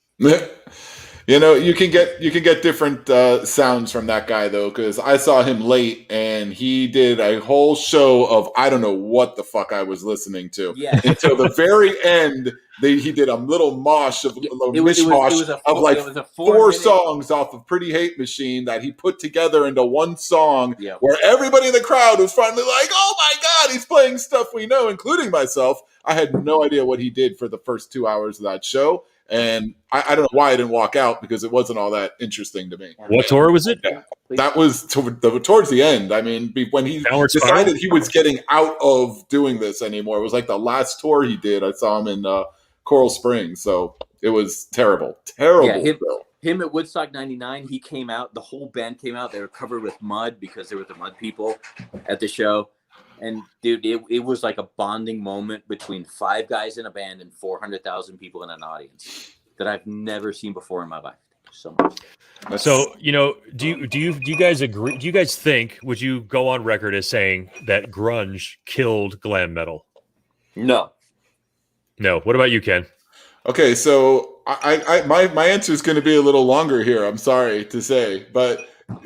You know, you can get different sounds from that guy though, because I saw him late and he did a whole show of I don't know what the fuck I was listening to until the very end. He did a little mosh of four songs off of Pretty Hate Machine that he put together into one song, where everybody in the crowd was finally like, "Oh my god, he's playing stuff we know," including myself. I had no idea what he did for the first 2 hours of that show. And I don't know why I didn't walk out, because it wasn't all that interesting to me. What tour was it? Yeah, that was towards the end. I mean, when he decided he was getting out of doing this anymore, it was like the last tour he did. I saw him in Coral Springs, so it was terrible. Yeah, him at Woodstock 99, he came out, the whole band came out. They were covered with mud because there were the mud people at the show. And dude, it was like a bonding moment between 5 guys in a band and 400,000 people in an audience that I've never seen before in my life. So much. So, you know, do you guys agree? Do you guys think, would you go on record as saying that grunge killed glam metal? No. What about you, Ken? Okay, so my answer is going to be a little longer here. I'm sorry to say, but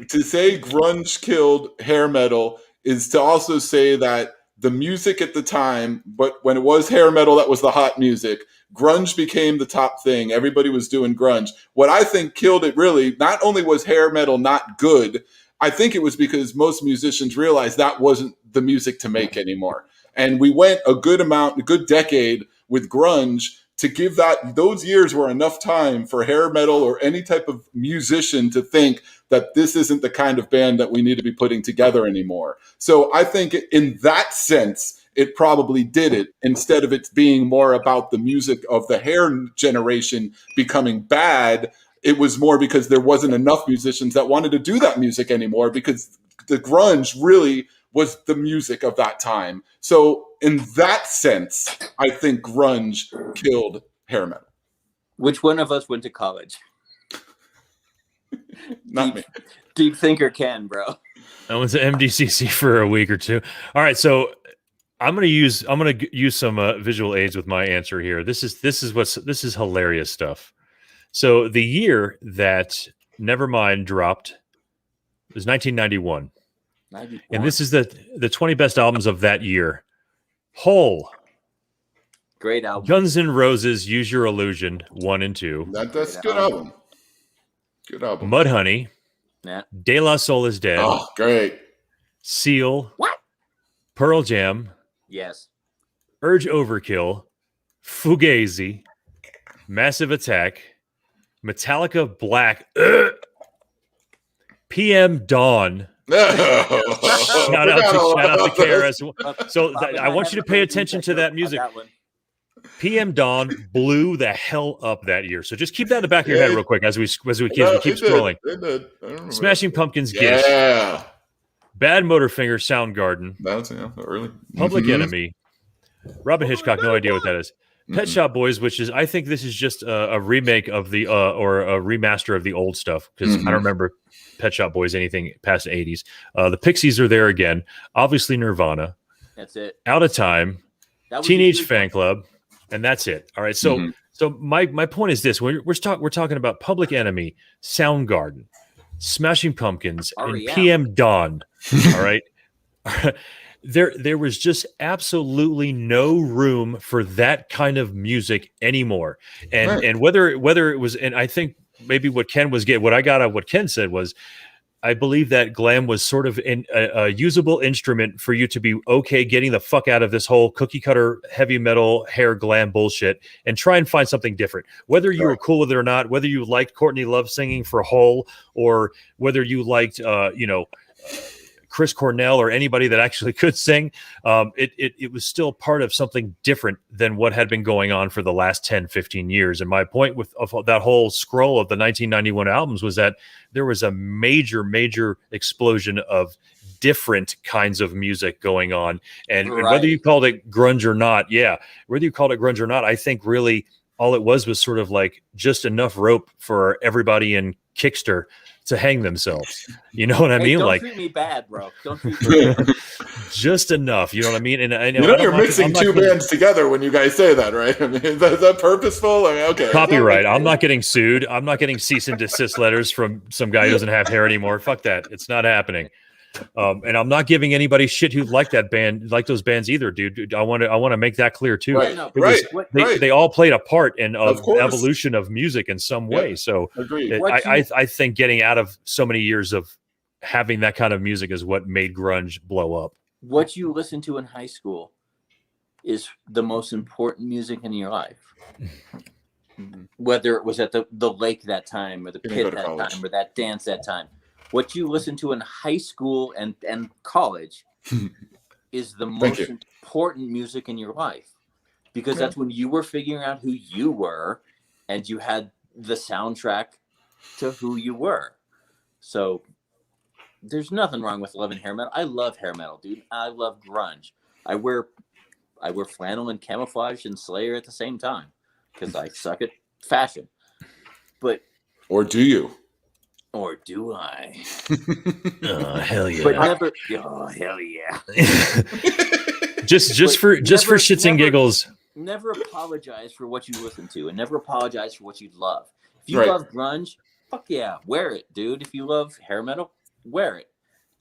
to say grunge killed hair metal is to also say that the music at the time, but when it was hair metal, that was the hot music. Grunge became the top thing. Everybody was doing grunge. What I think killed it really, not only was hair metal not good, I think it was because most musicians realized that wasn't the music to make anymore. And we went a good decade with grunge to give those years were enough time for hair metal or any type of musician to think that this isn't the kind of band that we need to be putting together anymore. So I think in that sense, it probably did it, instead of it being more about the music of the hair generation becoming bad. It was more because there wasn't enough musicians that wanted to do that music anymore, because the grunge really was the music of that time. So in that sense, I think grunge killed hair metal. Which one of us went to college? Not me. Deep thinker Ken, bro. I went to MDCC for a week or two. All right, so I'm gonna use some visual aids with my answer here. This is hilarious stuff. So the year that Nevermind dropped was 1991. 91. And this is the 20 best albums of that year. Hole. Great album. Guns N' Roses, Use Your Illusion, 1 and 2. That's a good album. Good album. Mudhoney. Yeah. De La Soul is Dead. Oh, great. Seal. What? Pearl Jam. Yes. Urge Overkill. Fugazi. Massive Attack. Metallica Black. PM Dawn. Shout out to KRS. So I want you to pay attention to that music. PM Dawn blew the hell up that year. So just keep that in the back of your head real quick as we keep scrolling. Smashing Pumpkins, Gish. Yeah. Bad Motorfinger, Soundgarden. That's early. Public Enemy. Robin Hitchcock, no idea what that is. Pet Shop Boys, which is, I think this is just a remake of the or a remaster of the old stuff, because I don't remember Pet Shop Boys anything past the 80s. The Pixies are there again. Obviously Nirvana. That's it. Out of Time. Teenage Fan Club. And that's it. All right. So so my point is this. We're talking about Public Enemy, Soundgarden, Smashing Pumpkins, and PM Dawn. All right. There was just absolutely no room for that kind of music anymore. And whether it was, and I think maybe what I got out of what Ken said was, I believe that glam was sort of a usable instrument for you to be okay getting the fuck out of this whole cookie cutter heavy metal hair glam bullshit and try and find something different. Whether you were cool with it or not, whether you liked Courtney Love singing for Hole, or whether you liked Chris Cornell or anybody that actually could sing, it was still part of something different than what had been going on for the last 10, 15 years. And my point of that whole scroll of the 1991 albums was that there was a major, major explosion of different kinds of music going on. And whether you called it grunge or not, I think really all it was sort of like just enough rope for everybody in Kickster to hang themselves. You know what I mean? Don't Like, treat me bad, bro. Don't treat me bad. just enough. You know what I mean? And I know, you know you're mixing two bands together when you guys say that, right? I mean, is that purposeful? I mean, okay. Copyright. I'm not getting sued. I'm not getting cease and desist letters from some guy who doesn't have hair anymore. Fuck that. It's not happening. And I'm not giving anybody shit who like that band, like those bands either, dude. I want to make that clear too. Right. They all played a part in evolution of music in some way. So I think getting out of so many years of having that kind of music is what made grunge blow up. What you listen to in high school is the most important music in your life. Whether it was at the lake that time, or the pit that time, or that dance that time. What you listen to in high school and college is the most important music in your life, because that's when you were figuring out who you were, and you had the soundtrack to who you were. So there's nothing wrong with loving hair metal. I love hair metal, dude. I love grunge. I wear flannel and camouflage and Slayer at the same time because I suck at fashion. Or do you? Or do I? Oh, hell yeah. But never. Oh, hell yeah. just for shits and giggles. Never apologize for what you listen to, and never apologize for what you love. If you love grunge, fuck yeah, wear it, dude. If you love hair metal, wear it.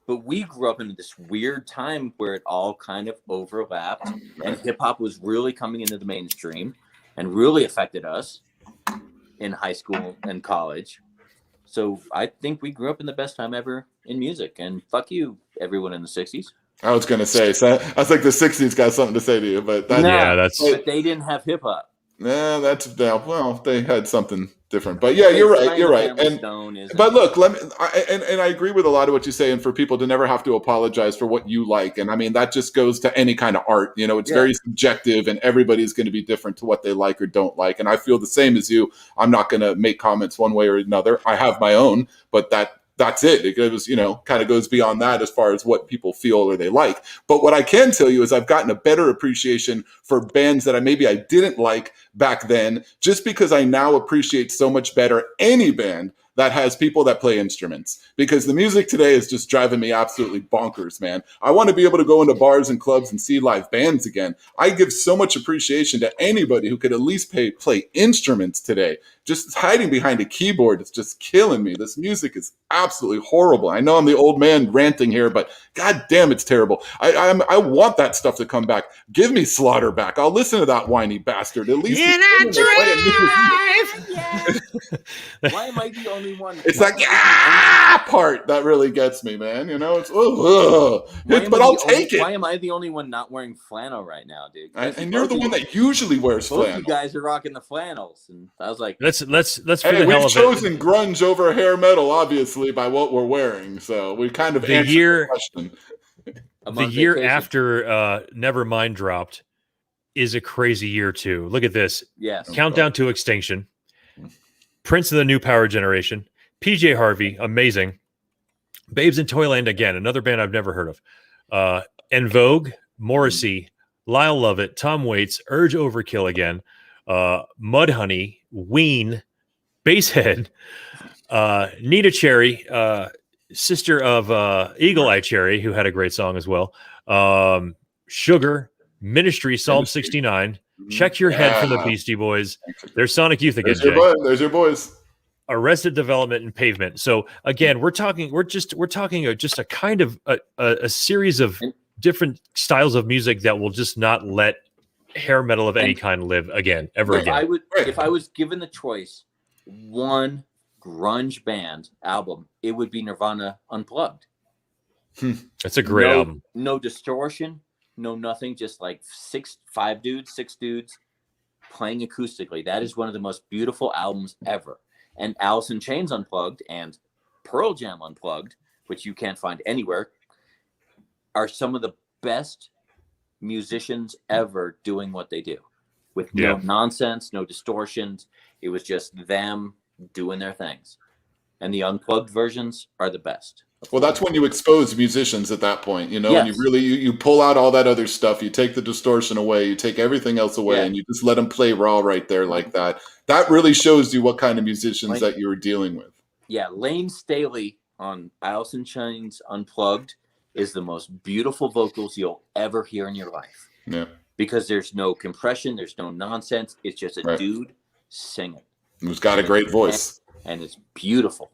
But we grew up in this weird time where it all kind of overlapped, and hip hop was really coming into the mainstream and really affected us in high school and college. So I think we grew up in the best time ever in music, and fuck you, everyone in the 60s. I was going to say, so I was like, the 60s got something to say to you, but but they didn't have hip hop. Yeah, they had something different, but yeah, you're right. But look, I agree with a lot of what you say, and for people to never have to apologize for what you like, and I mean that just goes to any kind of art. You know, it's very subjective, and everybody's going to be different to what they like or don't like. And I feel the same as you. I'm not going to make comments one way or another. I have my own, but that's it. It goes, kind of goes beyond that as far as what people feel or they like. But what I can tell you is I've gotten a better appreciation for bands that I didn't like back then, just because I now appreciate so much better any band that has people that play instruments, because the music today is just driving me absolutely bonkers, man. I want to be able to go into bars and clubs and see live bands again. I give so much appreciation to anybody who could at least play instruments today. Just hiding behind a keyboard is just killing me. This music is absolutely horrible. I know I'm the old man ranting here, but god damn, it's terrible. I want that stuff to come back. Give me Slaughter back. I'll listen to that whiny bastard. At least Why am I the only one? It's like part that really gets me, man. It's but I'll take it. Why am I the only one not wearing flannel right now, dude? And you're the one that usually wears flannel. Both you guys are rocking the flannels, and I was like, let's for the hell we've of it. chosen grunge over hair metal, obviously, by what we're wearing. So we kind of answered the question. The year after Nevermind dropped is a crazy year too. Look at this. Yes. Countdown to Extinction. Prince of the New Power Generation. PJ Harvey, amazing. Babes in Toyland again, another band I've never heard of. En Vogue, Morrissey, Lyle Lovett, Tom Waits, Urge Overkill again, Mudhoney, Ween, Basshead, Nita Cherry, sister of Eagle Eye Cherry, who had a great song as well. Sugar, Ministry, Psalm 69. Check Your Head from the Beastie Boys. There's Sonic Youth again. There's your boys. Arrested Development and Pavement. So again, we're talking just a kind of a series of different styles of music that will just not let hair metal of any kind live again, ever again. If I was given the choice, one grunge band album, it would be Nirvana Unplugged. That's a great album. No distortion, no nothing, just like six dudes playing acoustically. That is one of the most beautiful albums ever. And Alice in Chains Unplugged and Pearl Jam Unplugged, which you can't find anywhere, are some of the best musicians ever doing what they do with no nonsense, no distortions. It was just them doing their things. And the unplugged versions are the best. Well, that's when you expose musicians at that point, and you really, you pull out all that other stuff. You take the distortion away, you take everything else away, and you just let them play raw right there like that. That really shows you what kind of musicians that you were dealing with. Lane Staley on Alice in Chains Unplugged is the most beautiful vocals you'll ever hear in your life. Yeah. Because there's no compression, there's no nonsense. It's just a dude singing. Who's got a great voice. And it's beautiful.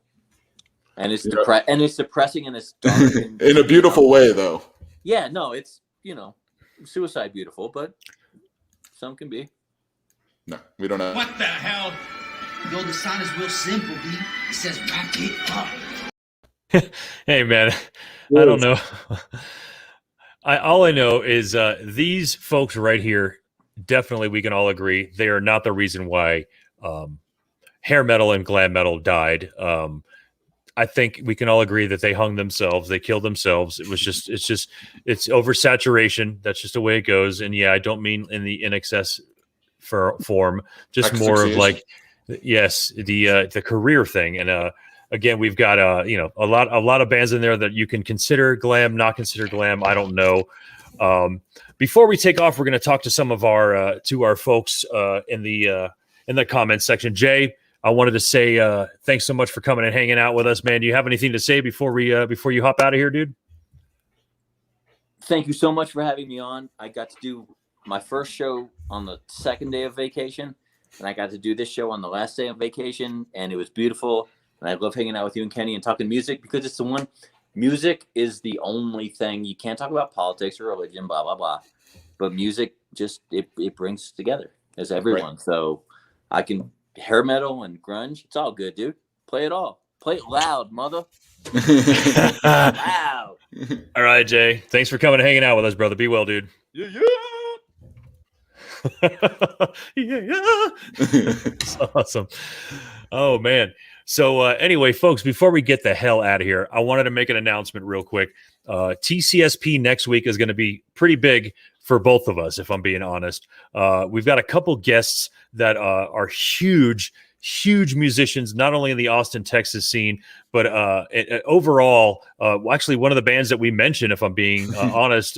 And it's depressing and it's dark. And, in a beautiful way, though. Yeah, no, it's, suicide beautiful, but some can be. No, we don't know. What the hell? Yo, the sign is real simple, B. It says rock it up. Hey, man, I don't know. All I know is these folks right here, definitely we can all agree, they are not the reason why hair metal and glam metal died. I think we can all agree that they hung themselves, they killed themselves. It's oversaturation. That's just the way it goes. And yeah, I don't mean in the NXS form, just more of like, yes, the career thing. And again, we've got a lot of bands in there that you can consider glam, not consider glam. I don't know. Before we take off, we're going to talk to some of our folks in the comments section. Jay, I wanted to say thanks so much for coming and hanging out with us, man. Do you have anything to say before you hop out of here, dude? Thank you so much for having me on. I got to do my first show on the second day of vacation, and I got to do this show on the last day of vacation, and it was beautiful. And I love hanging out with you and Kenny and talking music because it's the one. Music is the only thing. You can't talk about politics or religion, blah, blah, blah. But music just, it brings us together as everyone. Right. So I can, hair metal and grunge, it's all good, dude. Play it all. Play it loud, mother. Loud. All right, Jay. Thanks for coming and hanging out with us, brother. Be well, dude. Yeah. Yeah. That's awesome. Oh, man. So anyway, folks, before we get the hell out of here, I wanted to make an announcement real quick. TCSP next week is going to be pretty big for both of us, if I'm being honest. We've got a couple guests that are huge musicians, not only in the Austin, Texas scene, but overall, actually one of the bands that we mentioned, if I'm being honest,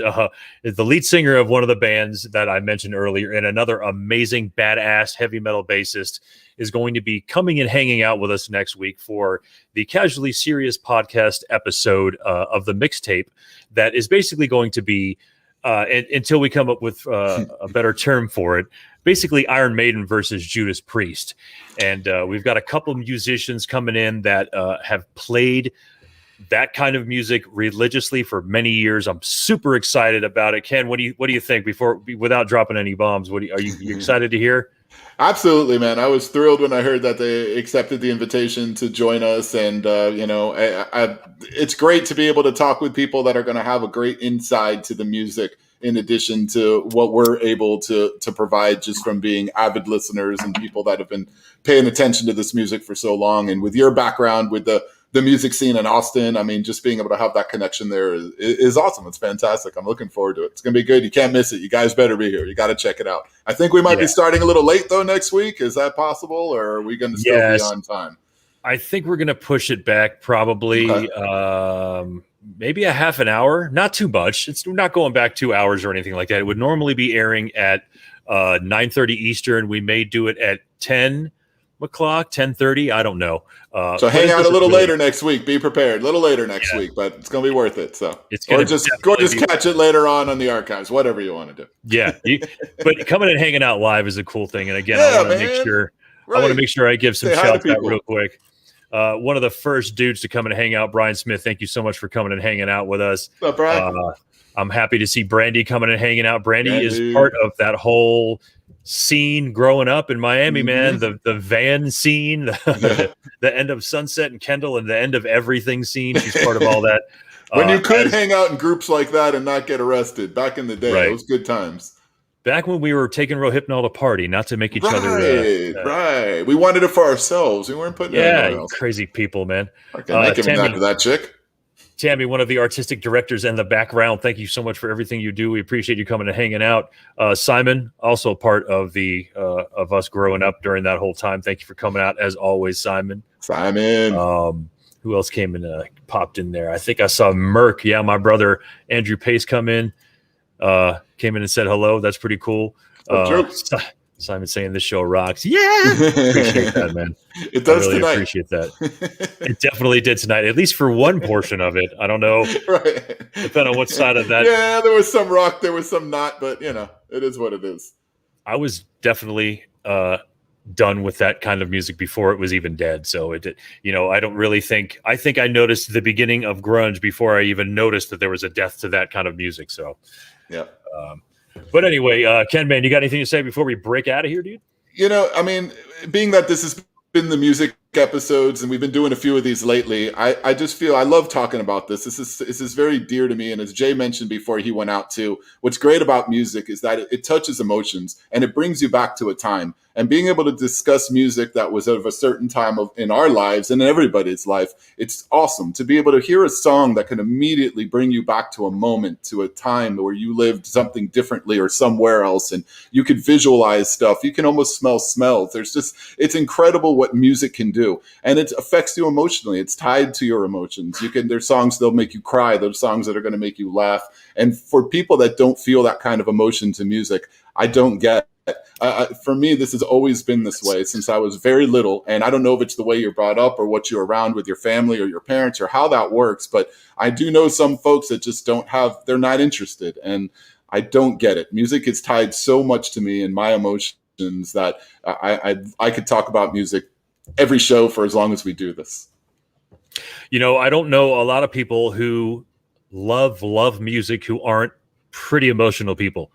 is the lead singer of one of the bands that I mentioned earlier, and another amazing badass heavy metal bassist is going to be coming and hanging out with us next week for the Casually Serious podcast episode of the Mixtape that is basically going to be, until we come up with a better term for it, basically Iron Maiden versus Judas Priest. And we've got a couple of musicians coming in that have played that kind of music religiously for many years. I'm super excited about it. Ken, what do you think without dropping any bombs? Are you excited to hear? Absolutely, man. I was thrilled when I heard that they accepted the invitation to join us. And, it's great to be able to talk with people that are going to have a great insight to the music, in addition to what we're able to provide just from being avid listeners and people that have been paying attention to this music for so long. And with your background with the music scene in Austin, I mean, just being able to have that connection there is awesome. It's fantastic. I'm looking forward to it. It's going to be good. You can't miss it. You guys better be here. You got to check it out. I think we might be starting a little late, though, next week. Is that possible, or are we going to still be on time? I think we're going to push it back probably maybe a half an hour. Not too much. It's not going back 2 hours or anything like that. It would normally be airing at 9:30 Eastern. We may do it at 10 o'clock, 10:30. I don't know. So hang out a little later next week. Be prepared. A little later next week, but it's going to be worth it. So or just catch it later on the archives, whatever you want to do. Yeah. But coming and hanging out live is a cool thing. And again, I want to make sure I give some shouts out real quick. One of the first dudes to come and hang out, Brian Smith. Thank you so much for coming and hanging out with us. What's up, Brian? I'm happy to see Brandy coming and hanging out. Brandy is part of that whole scene growing up in Miami, man. The van scene, the end of Sunset and Kendall, and the end of everything scene. She's part of all that. When you could hang out in groups like that and not get arrested back in the day, right. Those good times. Back when we were taking Rohypnol to party, not to make each other. Right. We wanted it for ourselves. We weren't putting it anyone else. Crazy people, man. Okay, I can back to that chick. Tammy, one of the artistic directors in the background, thank you so much for everything you do. We appreciate you coming and hanging out. Simon, also part of the of us growing up during that whole time. Thank you for coming out as always, Simon. Who else came and popped in there? I think I saw Merck. Yeah, my brother Andrew Pace came in and said hello. That's pretty cool. Simon saying this show rocks. Yeah, appreciate that, man. It does I really tonight. appreciate that. It definitely did tonight, at least for one portion of it. I don't know, Right. depending on what side of that. Yeah, there was some rock, there was some not, but you know, it is what it is. I was definitely done with that kind of music before it was even dead. So it, you know, I don't really think. I think I noticed the beginning of grunge before I even noticed that there was a death to that kind of music. So, yeah. But anyway, KenMan, you got anything to say before we break out of here, dude? You know, I mean, being that this has been the music episodes and we've been doing a few of these lately, I just feel I love talking about this. This is very dear to me. And as Jay mentioned before he went out too, what's great about music is that it touches emotions and it brings you back to a time. And being able to discuss music that was of a certain time in our lives and in everybody's life, it's awesome to be able to hear a song that can immediately bring you back to a moment, to a time where you lived something differently or somewhere else. And you could visualize stuff. You can almost smell smells. It's incredible what music can do. And it affects you emotionally. It's tied to your emotions. There's songs that'll make you cry. There's songs that are going to make you laugh. And for people that don't feel that kind of emotion to music, I don't get. For me, this has always been this way since I was very little. And I don't know if it's the way you're brought up or what you're around with your family or your parents or how that works. But I do know some folks that just they're not interested. And I don't get it. Music is tied so much to me and my emotions that I could talk about music every show for as long as we do this. You know, I don't know a lot of people who love music who aren't pretty emotional people.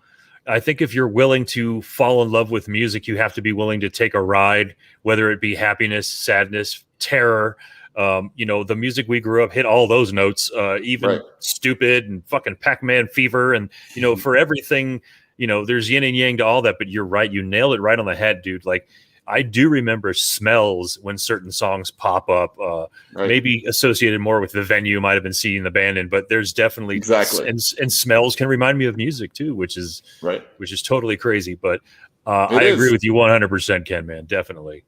I think if you're willing to fall in love with music, you have to be willing to take a ride, whether it be happiness, sadness, terror. You know, the music we grew up hit all those notes, even Right. Stupid and fucking Pac-Man Fever. And, you know, for everything, you know, there's yin and yang to all that. But you're right. You nailed it right on the head, dude. Like, I do remember smells when certain songs pop up, Right. maybe associated more with the venue you might have been seeing the band in, but there's definitely Exactly. and smells can remind me of music too, which is Right. totally crazy. But I agree with you 100%, KenMan, definitely.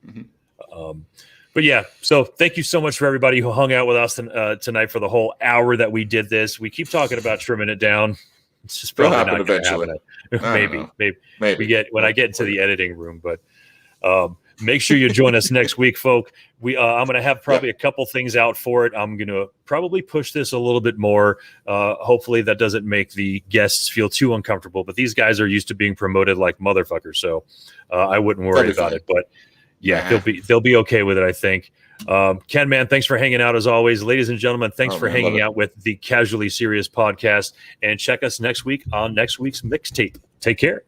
Mhm. But yeah, so thank you so much for everybody who hung out with us tonight for the whole hour that we did this. We keep talking about trimming it down. It's just probably It'll not happen going to eventually. happen. Maybe Maybe. when I get into the editing room, but make sure you join us next week, folk. I'm going to have probably a couple things out for it. I'm going to probably push this a little bit more. Hopefully that doesn't make the guests feel too uncomfortable, but these guys are used to being promoted like motherfuckers. So I wouldn't worry about it, but yeah, they'll be okay with it, I think. KenMan, thanks for hanging out as always. Ladies and gentlemen, thanks for hanging out with the Casually Serious podcast, and check us next week on next week's Mixtape. Take care.